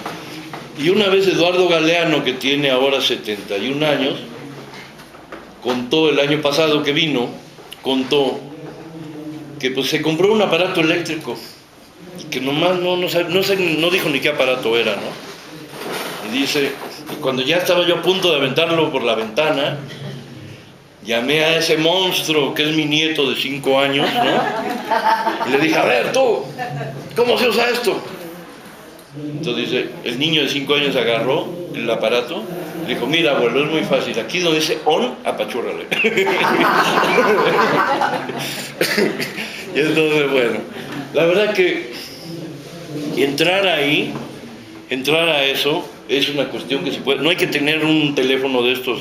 Y una vez Eduardo Galeano, que tiene ahora 71 años, contó el año pasado que vino, contó que pues se compró un aparato eléctrico y que nomás no dijo ni qué aparato era, ¿no? Y dice, cuando ya estaba yo a punto de aventarlo por la ventana, llamé a ese monstruo que es mi nieto de 5 años, ¿no? Y le dije, a ver tú, ¿cómo se usa esto? Entonces dice, el niño de 5 años agarró el aparato, le dijo, mira abuelo, es muy fácil, aquí donde dice on, apachúrrale. Y entonces, bueno, la verdad que entrar a eso, es una cuestión que se puede, no hay que tener un teléfono de estos,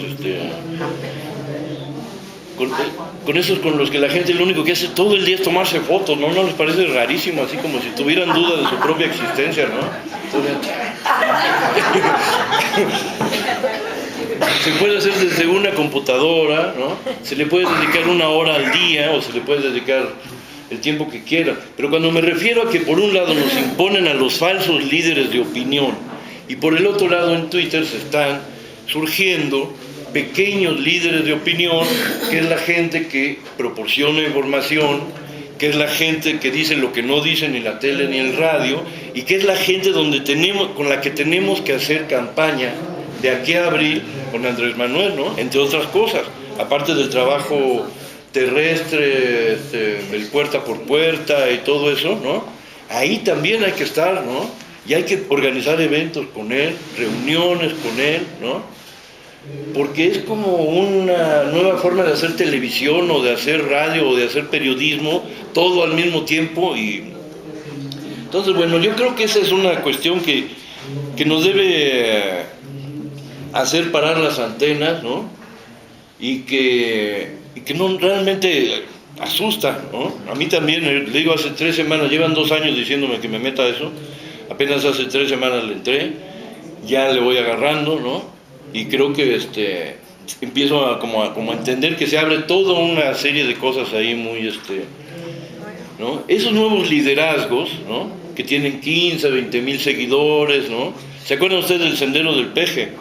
con esos con los que la gente lo único que hace todo el día es tomarse fotos, ¿no? ¿No les parece rarísimo? Así como si tuvieran duda de su propia existencia, ¿no? Entonces, se puede hacer desde una computadora, ¿no? Se le puede dedicar 1 hora al día o se le puede dedicar el tiempo que quiera. Pero cuando me refiero a que por un lado nos imponen a los falsos líderes de opinión y por el otro lado en Twitter se están surgiendo pequeños líderes de opinión, que es la gente que proporciona información, que es la gente que dice lo que no dice ni la tele ni el radio, y que es la gente con la que tenemos que hacer campaña de aquí a abril con Andrés Manuel, ¿no? Entre otras cosas, aparte del trabajo terrestre, del puerta por puerta y todo eso, ¿no? Ahí también hay que estar, ¿no? Y hay que organizar eventos con él, reuniones con él, ¿no? Porque es como una nueva forma de hacer televisión o de hacer radio o de hacer periodismo, todo al mismo tiempo. Y entonces, bueno, yo creo que esa es una cuestión que nos debe hacer parar las antenas, ¿no? Y que no realmente asusta, ¿no? A mí también, le digo, hace 3 semanas, llevan 2 años diciéndome que me meta a eso. apenas hace 3 semanas le entré, ya le voy agarrando, ¿no? Y creo que empiezo a entender que se abre toda una serie de cosas ahí muy, ¿no? Esos nuevos liderazgos, ¿no? Que tienen 15, 20 mil seguidores, ¿no? ¿Se acuerdan ustedes del Sendero del Peje?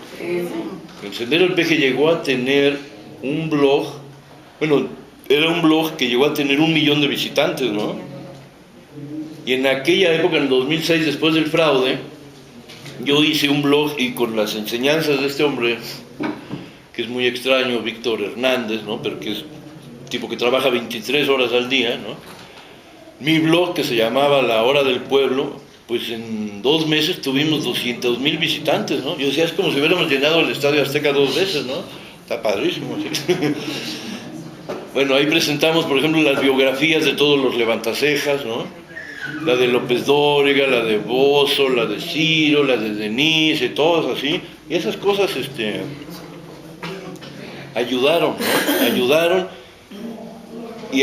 El Sendero del Peje llegó a tener un blog, bueno, era un blog que llegó a tener 1 millón de visitantes, ¿no? Y en aquella época, en el 2006, después del fraude, yo hice un blog y con las enseñanzas de este hombre, que es muy extraño, Víctor Hernández, ¿no? Pero que es un tipo que trabaja 23 horas al día, ¿no? Mi blog, que se llamaba La Hora del Pueblo, pues en 2 meses tuvimos 200,000 visitantes, ¿no? Yo decía, es como si hubiéramos llenado el Estadio Azteca 2 veces, ¿no? Está padrísimo, ¿sí? Bueno, ahí presentamos, por ejemplo, las biografías de todos los levantacejas, ¿no? La de López Dóriga, la de Bozo, la de Ciro, la de Denise, todas así. Y esas cosas ayudaron, ¿no?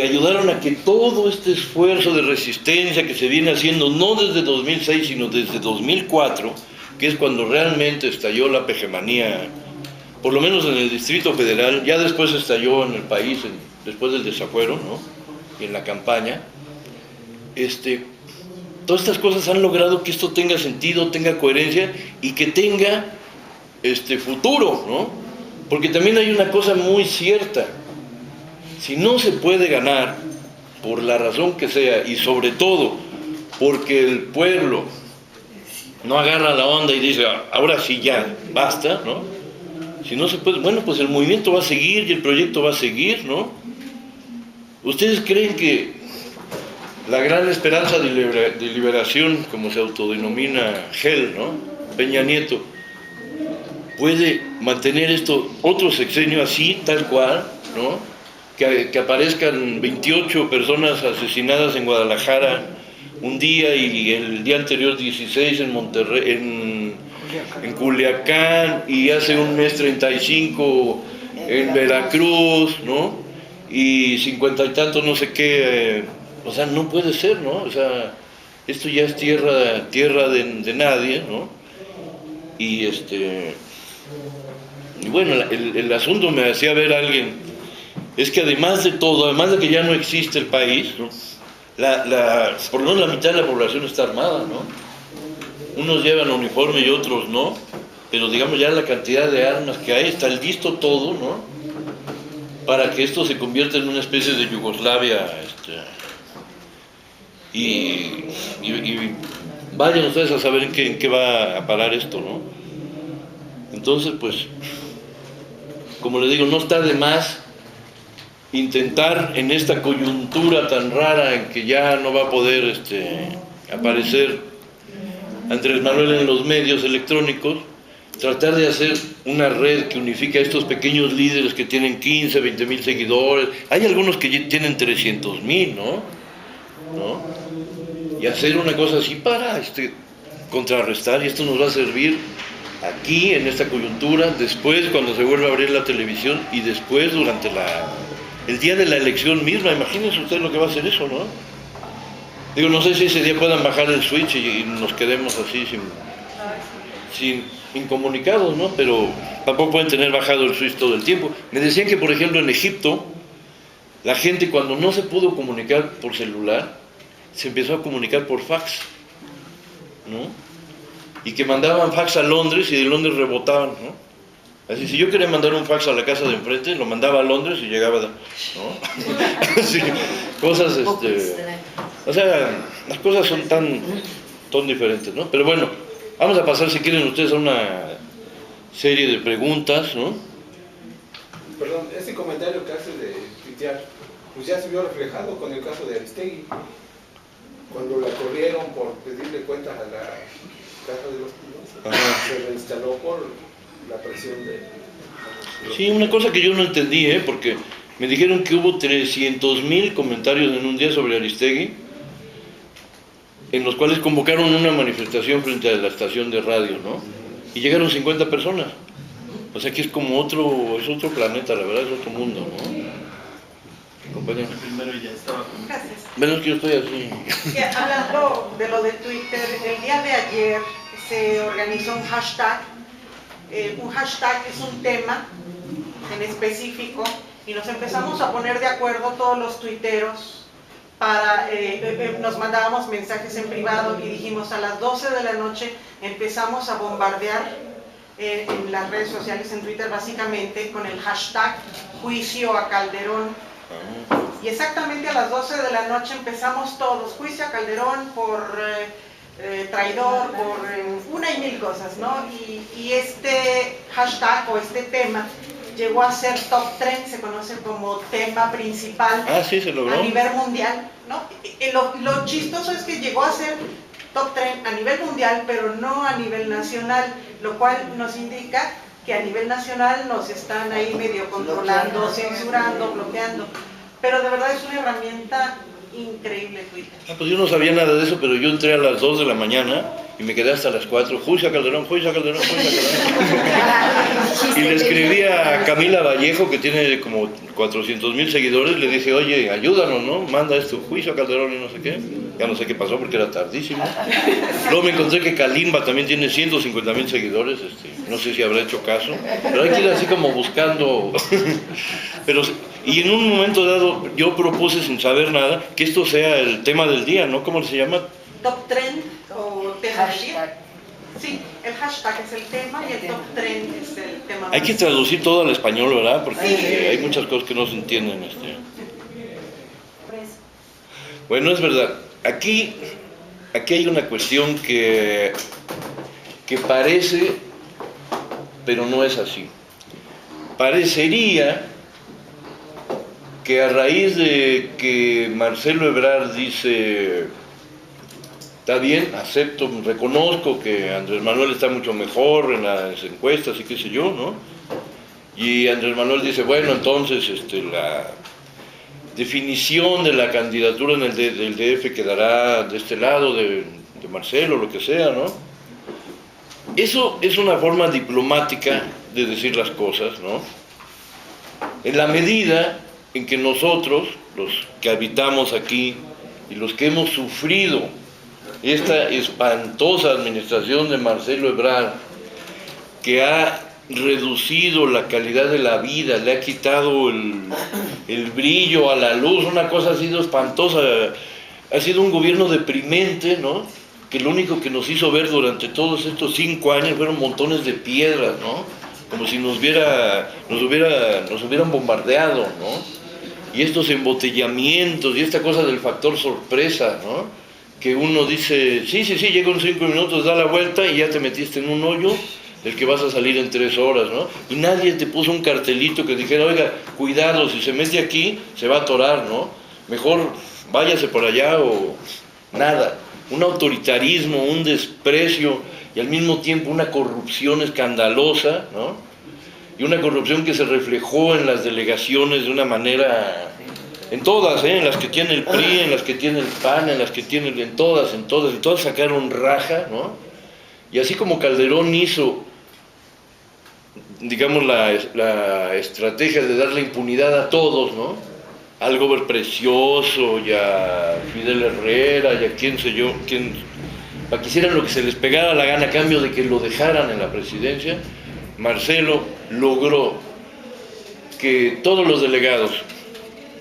Ayudaron a que todo este esfuerzo de resistencia que se viene haciendo, no desde 2006, sino desde 2004, que es cuando realmente estalló la pejemanía, por lo menos en el Distrito Federal, ya después estalló en el país, después del desafuero, ¿no? Y en la campaña, todas estas cosas han logrado que esto tenga sentido, tenga coherencia y que tenga futuro, ¿no? Porque también hay una cosa muy cierta: si no se puede ganar, por la razón que sea, y sobre todo porque el pueblo no agarra la onda y dice, ahora sí ya, basta, ¿no? Si no se puede, bueno, pues el movimiento va a seguir y el proyecto va a seguir, ¿no? ¿Ustedes creen que la gran esperanza de liberación, como se autodenomina GEL, ¿no? Peña Nieto, puede mantener esto otro sexenio así, tal cual, ¿no? Que aparezcan 28 personas asesinadas en Guadalajara un día y el día anterior 16 en Monterrey, en Culiacán, y hace un mes 35 en Veracruz, ¿no? Y 50 y tantos no sé qué, o sea, no puede ser, ¿no? O sea, esto ya es tierra de nadie, ¿no? Y y bueno, el asunto me hacía ver a alguien, es que además de todo, además de que ya no existe el país, ¿no? Por lo menos la mitad de la población está armada, ¿no? Unos llevan uniforme y otros no, pero digamos ya la cantidad de armas que hay, está listo todo, ¿no? Para que esto se convierta en una especie de Yugoslavia, y vayan ustedes a saber en qué va a parar esto, ¿no? Entonces, pues, como les digo, no está de más intentar en esta coyuntura tan rara en que ya no va a poder aparecer Andrés Manuel en los medios electrónicos, tratar de hacer una red que unifique a estos pequeños líderes que tienen 15, 20 mil seguidores. Hay algunos que tienen 300,000, ¿no? Y hacer una cosa así para contrarrestar, y esto nos va a servir aquí en esta coyuntura, después cuando se vuelva a abrir la televisión y después durante el día de la elección misma. Imagínense ustedes lo que va a hacer eso, ¿no? Digo, no sé si ese día puedan bajar el switch y nos quedemos así sin incomunicados, ¿no? Pero tampoco pueden tener bajado el switch todo el tiempo. Me decían que, por ejemplo, en Egipto, la gente cuando no se pudo comunicar por celular, se empezó a comunicar por fax, ¿no? Y que mandaban fax a Londres y de Londres rebotaban, ¿no? Así, si yo quería mandar un fax a la casa de enfrente, lo mandaba a Londres y llegaba, ¿no? Así, cosas, o sea, las cosas son tan diferentes, ¿no? Pero bueno, vamos a pasar, si quieren ustedes, a una serie de preguntas, ¿no? Perdón, ese comentario que hace de tuitear, pues ya se vio reflejado con el caso de Aristegui, cuando la corrieron por pedirle cuentas a la Casa de los Pinos, se reinstaló por la presión de... Sí, una cosa que yo no entendí, porque me dijeron que hubo 300,000 comentarios en un día sobre Aristegui, en los cuales convocaron una manifestación frente a la estación de radio, ¿no? Y llegaron 50 personas. O sea que es como otro planeta, la verdad, es otro mundo, ¿no? Compañero. Primero ya estaba con... Gracias. Menos que yo estoy así. Hablando de lo de Twitter, el día de ayer se organizó un hashtag. Un hashtag es un tema en específico y nos empezamos a poner de acuerdo todos los tuiteros para, nos mandábamos mensajes en privado y dijimos a las 12 de la noche empezamos a bombardear en las redes sociales, en Twitter básicamente, con el hashtag juicio a Calderón. Y exactamente a las 12 de la noche empezamos todos, juicio a Calderón por traidor, por una y mil cosas, ¿no? Y este hashtag o este tema llegó a ser top trend, se conoce como tema principal Sí, se logró. a nivel mundial, ¿no? Lo chistoso es que llegó a ser top trend a nivel mundial, pero no a nivel nacional, lo cual nos indica que a nivel nacional nos están ahí medio controlando, censurando, bloqueando. Pero de verdad es una herramienta increíble Twitter. Pues yo no sabía nada de eso, pero yo entré a las 2 de la mañana y me quedé hasta las 4. Juicio a Calderón, juicio a Calderón, juicio a Calderón. Y le escribí a Camila Vallejo, que tiene como 400,000 seguidores, le dije, oye, ayúdanos, ¿no? Manda esto, juicio a Calderón y no sé qué. Ya no sé qué pasó porque era tardísimo. Luego me encontré que Kalimba también tiene 150,000 seguidores, no sé si habrá hecho caso, pero hay que ir así como buscando. Y en un momento dado yo propuse, sin saber nada, que esto sea el tema del día, ¿no? ¿Cómo se llama? Top trend o tema del día. Sí, el hashtag es el tema y el top trend es el tema. Hay que traducir todo al español, ¿verdad? Porque hay muchas cosas que no se entienden. Bueno, es verdad. Aquí hay una cuestión que parece, pero no es así. Parecería que a raíz de que Marcelo Ebrard dice, está bien, acepto, reconozco que Andrés Manuel está mucho mejor en las encuestas y qué sé yo, ¿no? Y Andrés Manuel dice, bueno, entonces la definición de la candidatura en del DF quedará de este lado de Marcelo, lo que sea, ¿no? Eso es una forma diplomática de decir las cosas, ¿no? En la medida en que nosotros, los que habitamos aquí y los que hemos sufrido esta espantosa administración de Marcelo Ebrard, que ha reducido la calidad de la vida, le ha quitado el brillo a la luz, una cosa ha sido espantosa, ha sido un gobierno deprimente, ¿no? Que lo único que nos hizo ver durante todos estos 5 años fueron montones de piedras, ¿no? Como si nos hubieran bombardeado, ¿no? Y estos embotellamientos y esta cosa del factor sorpresa, ¿no? Que uno dice, sí, llega en 5 minutos, da la vuelta y ya te metiste en un hoyo del que vas a salir en 3 horas, ¿no? Y nadie te puso un cartelito que dijera, oiga, cuidado, si se mete aquí, se va a atorar, ¿no? Mejor váyase por allá o nada. Un autoritarismo, un desprecio y al mismo tiempo una corrupción escandalosa, ¿no? Y una corrupción que se reflejó en las delegaciones de una manera, en todas, en las que tiene el PRI, en las que tiene el PAN, en las que tiene, en todas sacaron raja, ¿no? Y así como Calderón hizo, digamos, la estrategia de darle impunidad a todos, ¿no? Al Gober Precioso y a Fidel Herrera y a quién sé yo, para que hicieran lo que se les pegara la gana a cambio de que lo dejaran en la presidencia, Marcelo logró que todos los delegados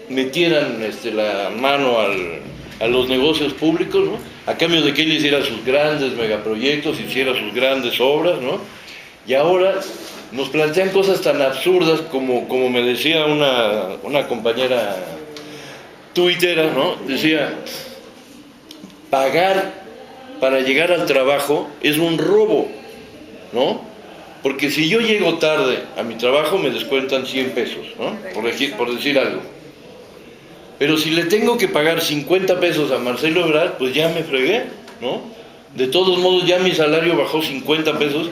metieran la mano a los negocios públicos, ¿no? A cambio de que él hiciera sus grandes megaproyectos, hiciera sus grandes obras, ¿no? Y ahora nos plantean cosas tan absurdas como me decía una compañera tuitera, ¿no? Decía, pagar para llegar al trabajo es un robo, ¿no? Porque si yo llego tarde a mi trabajo me descuentan 100 pesos, ¿no? Por decir algo. Pero si le tengo que pagar 50 pesos a Marcelo Ebrard, pues ya me fregué, ¿no? De todos modos ya mi salario bajó 50 pesos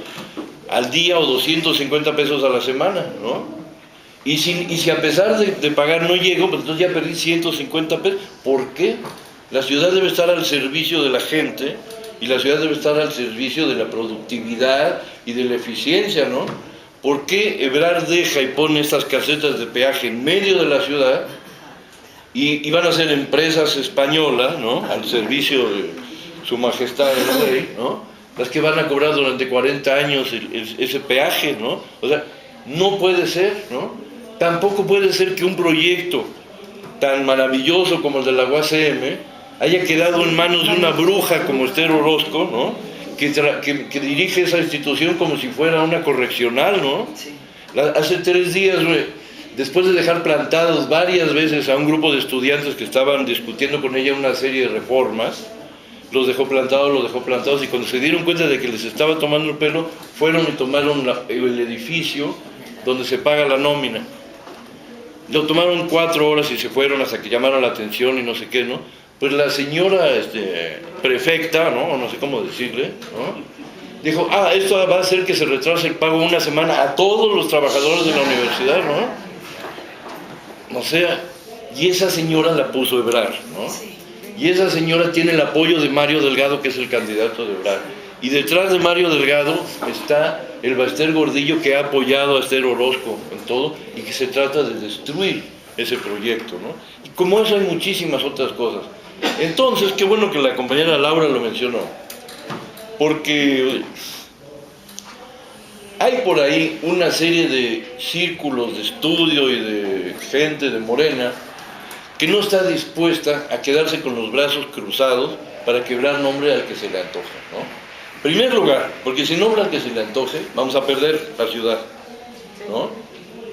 al día o 250 pesos a la semana, ¿no? Y si a pesar de pagar no llego, pues entonces ya perdí 150 pesos. ¿Por qué? La ciudad debe estar al servicio de la gente y la ciudad debe estar al servicio de la productividad y de la eficiencia, ¿no? ¿Por qué Ebrard deja y pone estas casetas de peaje en medio de la ciudad y van a ser empresas españolas, ¿no?, al servicio de su majestad el rey, ¿no?, las que van a cobrar durante 40 años ese peaje, ¿no? O sea, no puede ser, ¿no? Tampoco puede ser que un proyecto tan maravilloso como el de la UACM haya quedado en manos de una bruja como Esther Orozco, ¿no?, que dirige esa institución como si fuera una correccional, ¿no? Sí. Hace 3 días, después de dejar plantados varias veces a un grupo de estudiantes que estaban discutiendo con ella una serie de reformas, los dejó plantados, y cuando se dieron cuenta de que les estaba tomando el pelo, fueron y tomaron el edificio donde se paga la nómina. Lo tomaron 4 horas y se fueron hasta que llamaron la atención y no sé qué, ¿no? Pues la señora prefecta, ¿no?, o no sé cómo decirle, ¿no?, dijo, esto va a hacer que se retrase el pago 1 semana a todos los trabajadores de la universidad, ¿no? O sea, y esa señora la puso Ebrard, ¿no? Y esa señora tiene el apoyo de Mario Delgado, que es el candidato de Ebrard. Y detrás de Mario Delgado está el Baester Gordillo, que ha apoyado a Esther Orozco en todo, y que se trata de destruir ese proyecto, ¿no? Y como eso hay muchísimas otras cosas. Entonces, qué bueno que la compañera Laura lo mencionó, porque hay por ahí una serie de círculos de estudio y de gente de Morena que no está dispuesta a quedarse con los brazos cruzados para quebrar nombre al que se le antoje, ¿no? En primer lugar, porque si nombra al que se le antoje, vamos a perder la ciudad, ¿no?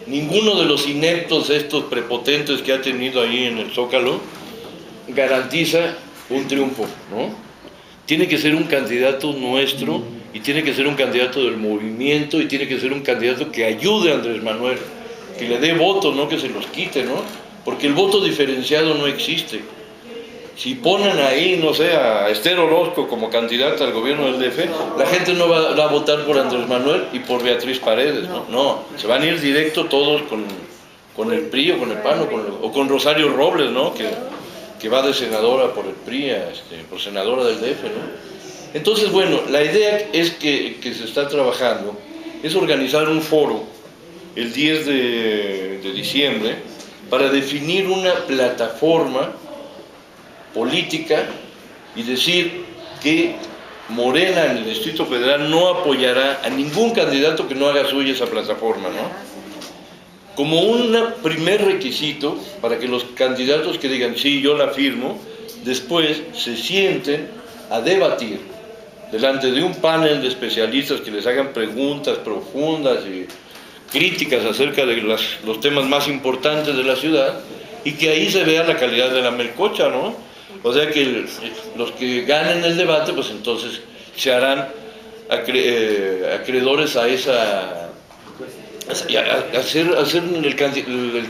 Ninguno de los ineptos estos prepotentes que ha tenido ahí en el Zócalo garantiza un triunfo, ¿no? Tiene que ser un candidato nuestro, y tiene que ser un candidato del movimiento, y tiene que ser un candidato que ayude a Andrés Manuel, que le dé votos, no que se los quite, ¿no? Porque el voto diferenciado no existe. Si ponen ahí, no sé, a Esther Orozco como candidata al gobierno del DF, la gente no va a votar por Andrés Manuel y por Beatriz Paredes, ¿no? No, se van a ir directo todos con el PRI o con el PAN o con Rosario Robles, ¿no?, que va de senadora por el PRI, por senadora del DF, ¿no? Entonces, bueno, la idea es que se está trabajando, es organizar un foro el 10 de diciembre, para definir una plataforma política y decir que Morena en el Distrito Federal no apoyará a ningún candidato que no haga suya esa plataforma, ¿no? Como un primer requisito para que los candidatos que digan, sí, yo la firmo, después se sienten a debatir delante de un panel de especialistas que les hagan preguntas profundas y críticas acerca de los temas más importantes de la ciudad, y que ahí se vea la calidad de la melcocha, ¿no? O sea que los que ganen el debate, pues entonces se harán acreedores a esa, a ser el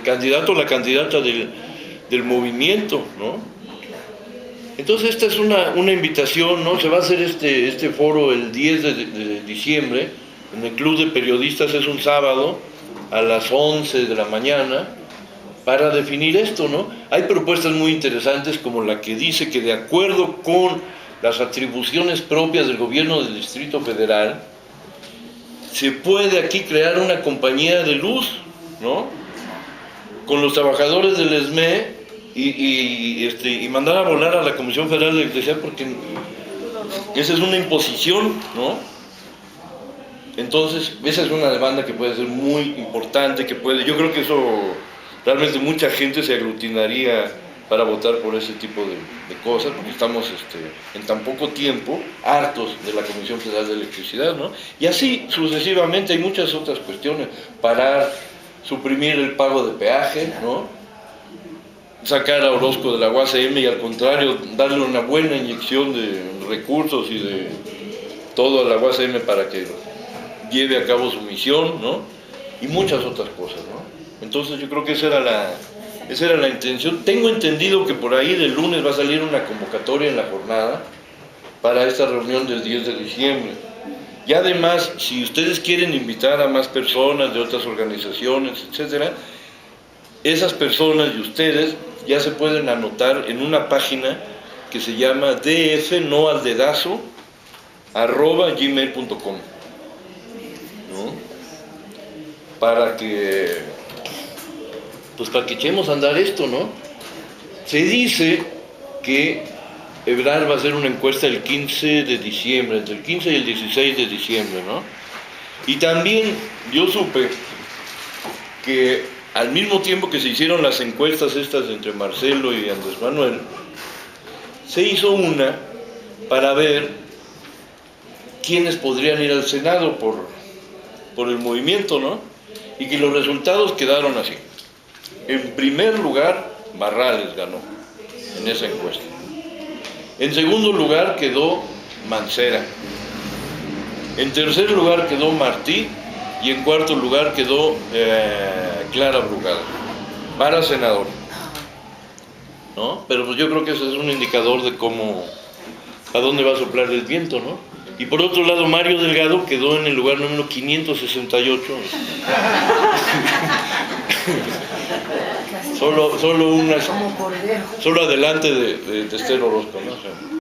candidato o la candidata del movimiento, ¿no? Entonces esta es una invitación, ¿no? Se va a hacer este foro el 10 de diciembre, en el Club de Periodistas, es un sábado a las 11 de la mañana, para definir esto, ¿no? Hay propuestas muy interesantes como la que dice que de acuerdo con las atribuciones propias del gobierno del Distrito Federal, se puede aquí crear una compañía de luz, ¿no?, con los trabajadores del ESME y mandar a volar a la Comisión Federal de Electricidad, porque esa es una imposición, ¿no? Entonces, esa es una demanda que puede ser muy importante, yo creo que eso, realmente mucha gente se aglutinaría para votar por ese tipo de cosas, porque estamos en tan poco tiempo hartos de la Comisión Federal de Electricidad, ¿no? Y así sucesivamente hay muchas otras cuestiones, suprimir el pago de peaje, ¿no?, sacar a Orozco de la UACM y al contrario, darle una buena inyección de recursos y de todo a la UACM para que lleve a cabo su misión, ¿no?, y muchas otras cosas, ¿no? Entonces yo creo que esa era la intención. Tengo entendido que por ahí del lunes va a salir una convocatoria en la jornada para esta reunión del 10 de diciembre. Y además, si ustedes quieren invitar a más personas de otras organizaciones, etcétera, esas personas y ustedes ya se pueden anotar en una página que se llama dfnoaldedazo@gmail.com, ¿no? Para que echemos a andar esto, ¿no? Se dice que Ebrard va a hacer una encuesta el 15 de diciembre, entre el 15 y el 16 de diciembre, ¿no? Y también yo supe que al mismo tiempo que se hicieron las encuestas estas entre Marcelo y Andrés Manuel, se hizo una para ver quiénes podrían ir al Senado por el movimiento, ¿no? Y que los resultados quedaron así. En primer lugar, Barrales ganó en esa encuesta. En segundo lugar quedó Mancera. En tercer lugar quedó Martí. Y en cuarto lugar quedó Clara Brugada para senador, ¿no? Pero pues yo creo que ese es un indicador de cómo, a dónde va a soplar el viento, ¿no? Y por otro lado, Mario Delgado quedó en el lugar número 568. Solo adelante de Esther Orozco, ¿no? O sea,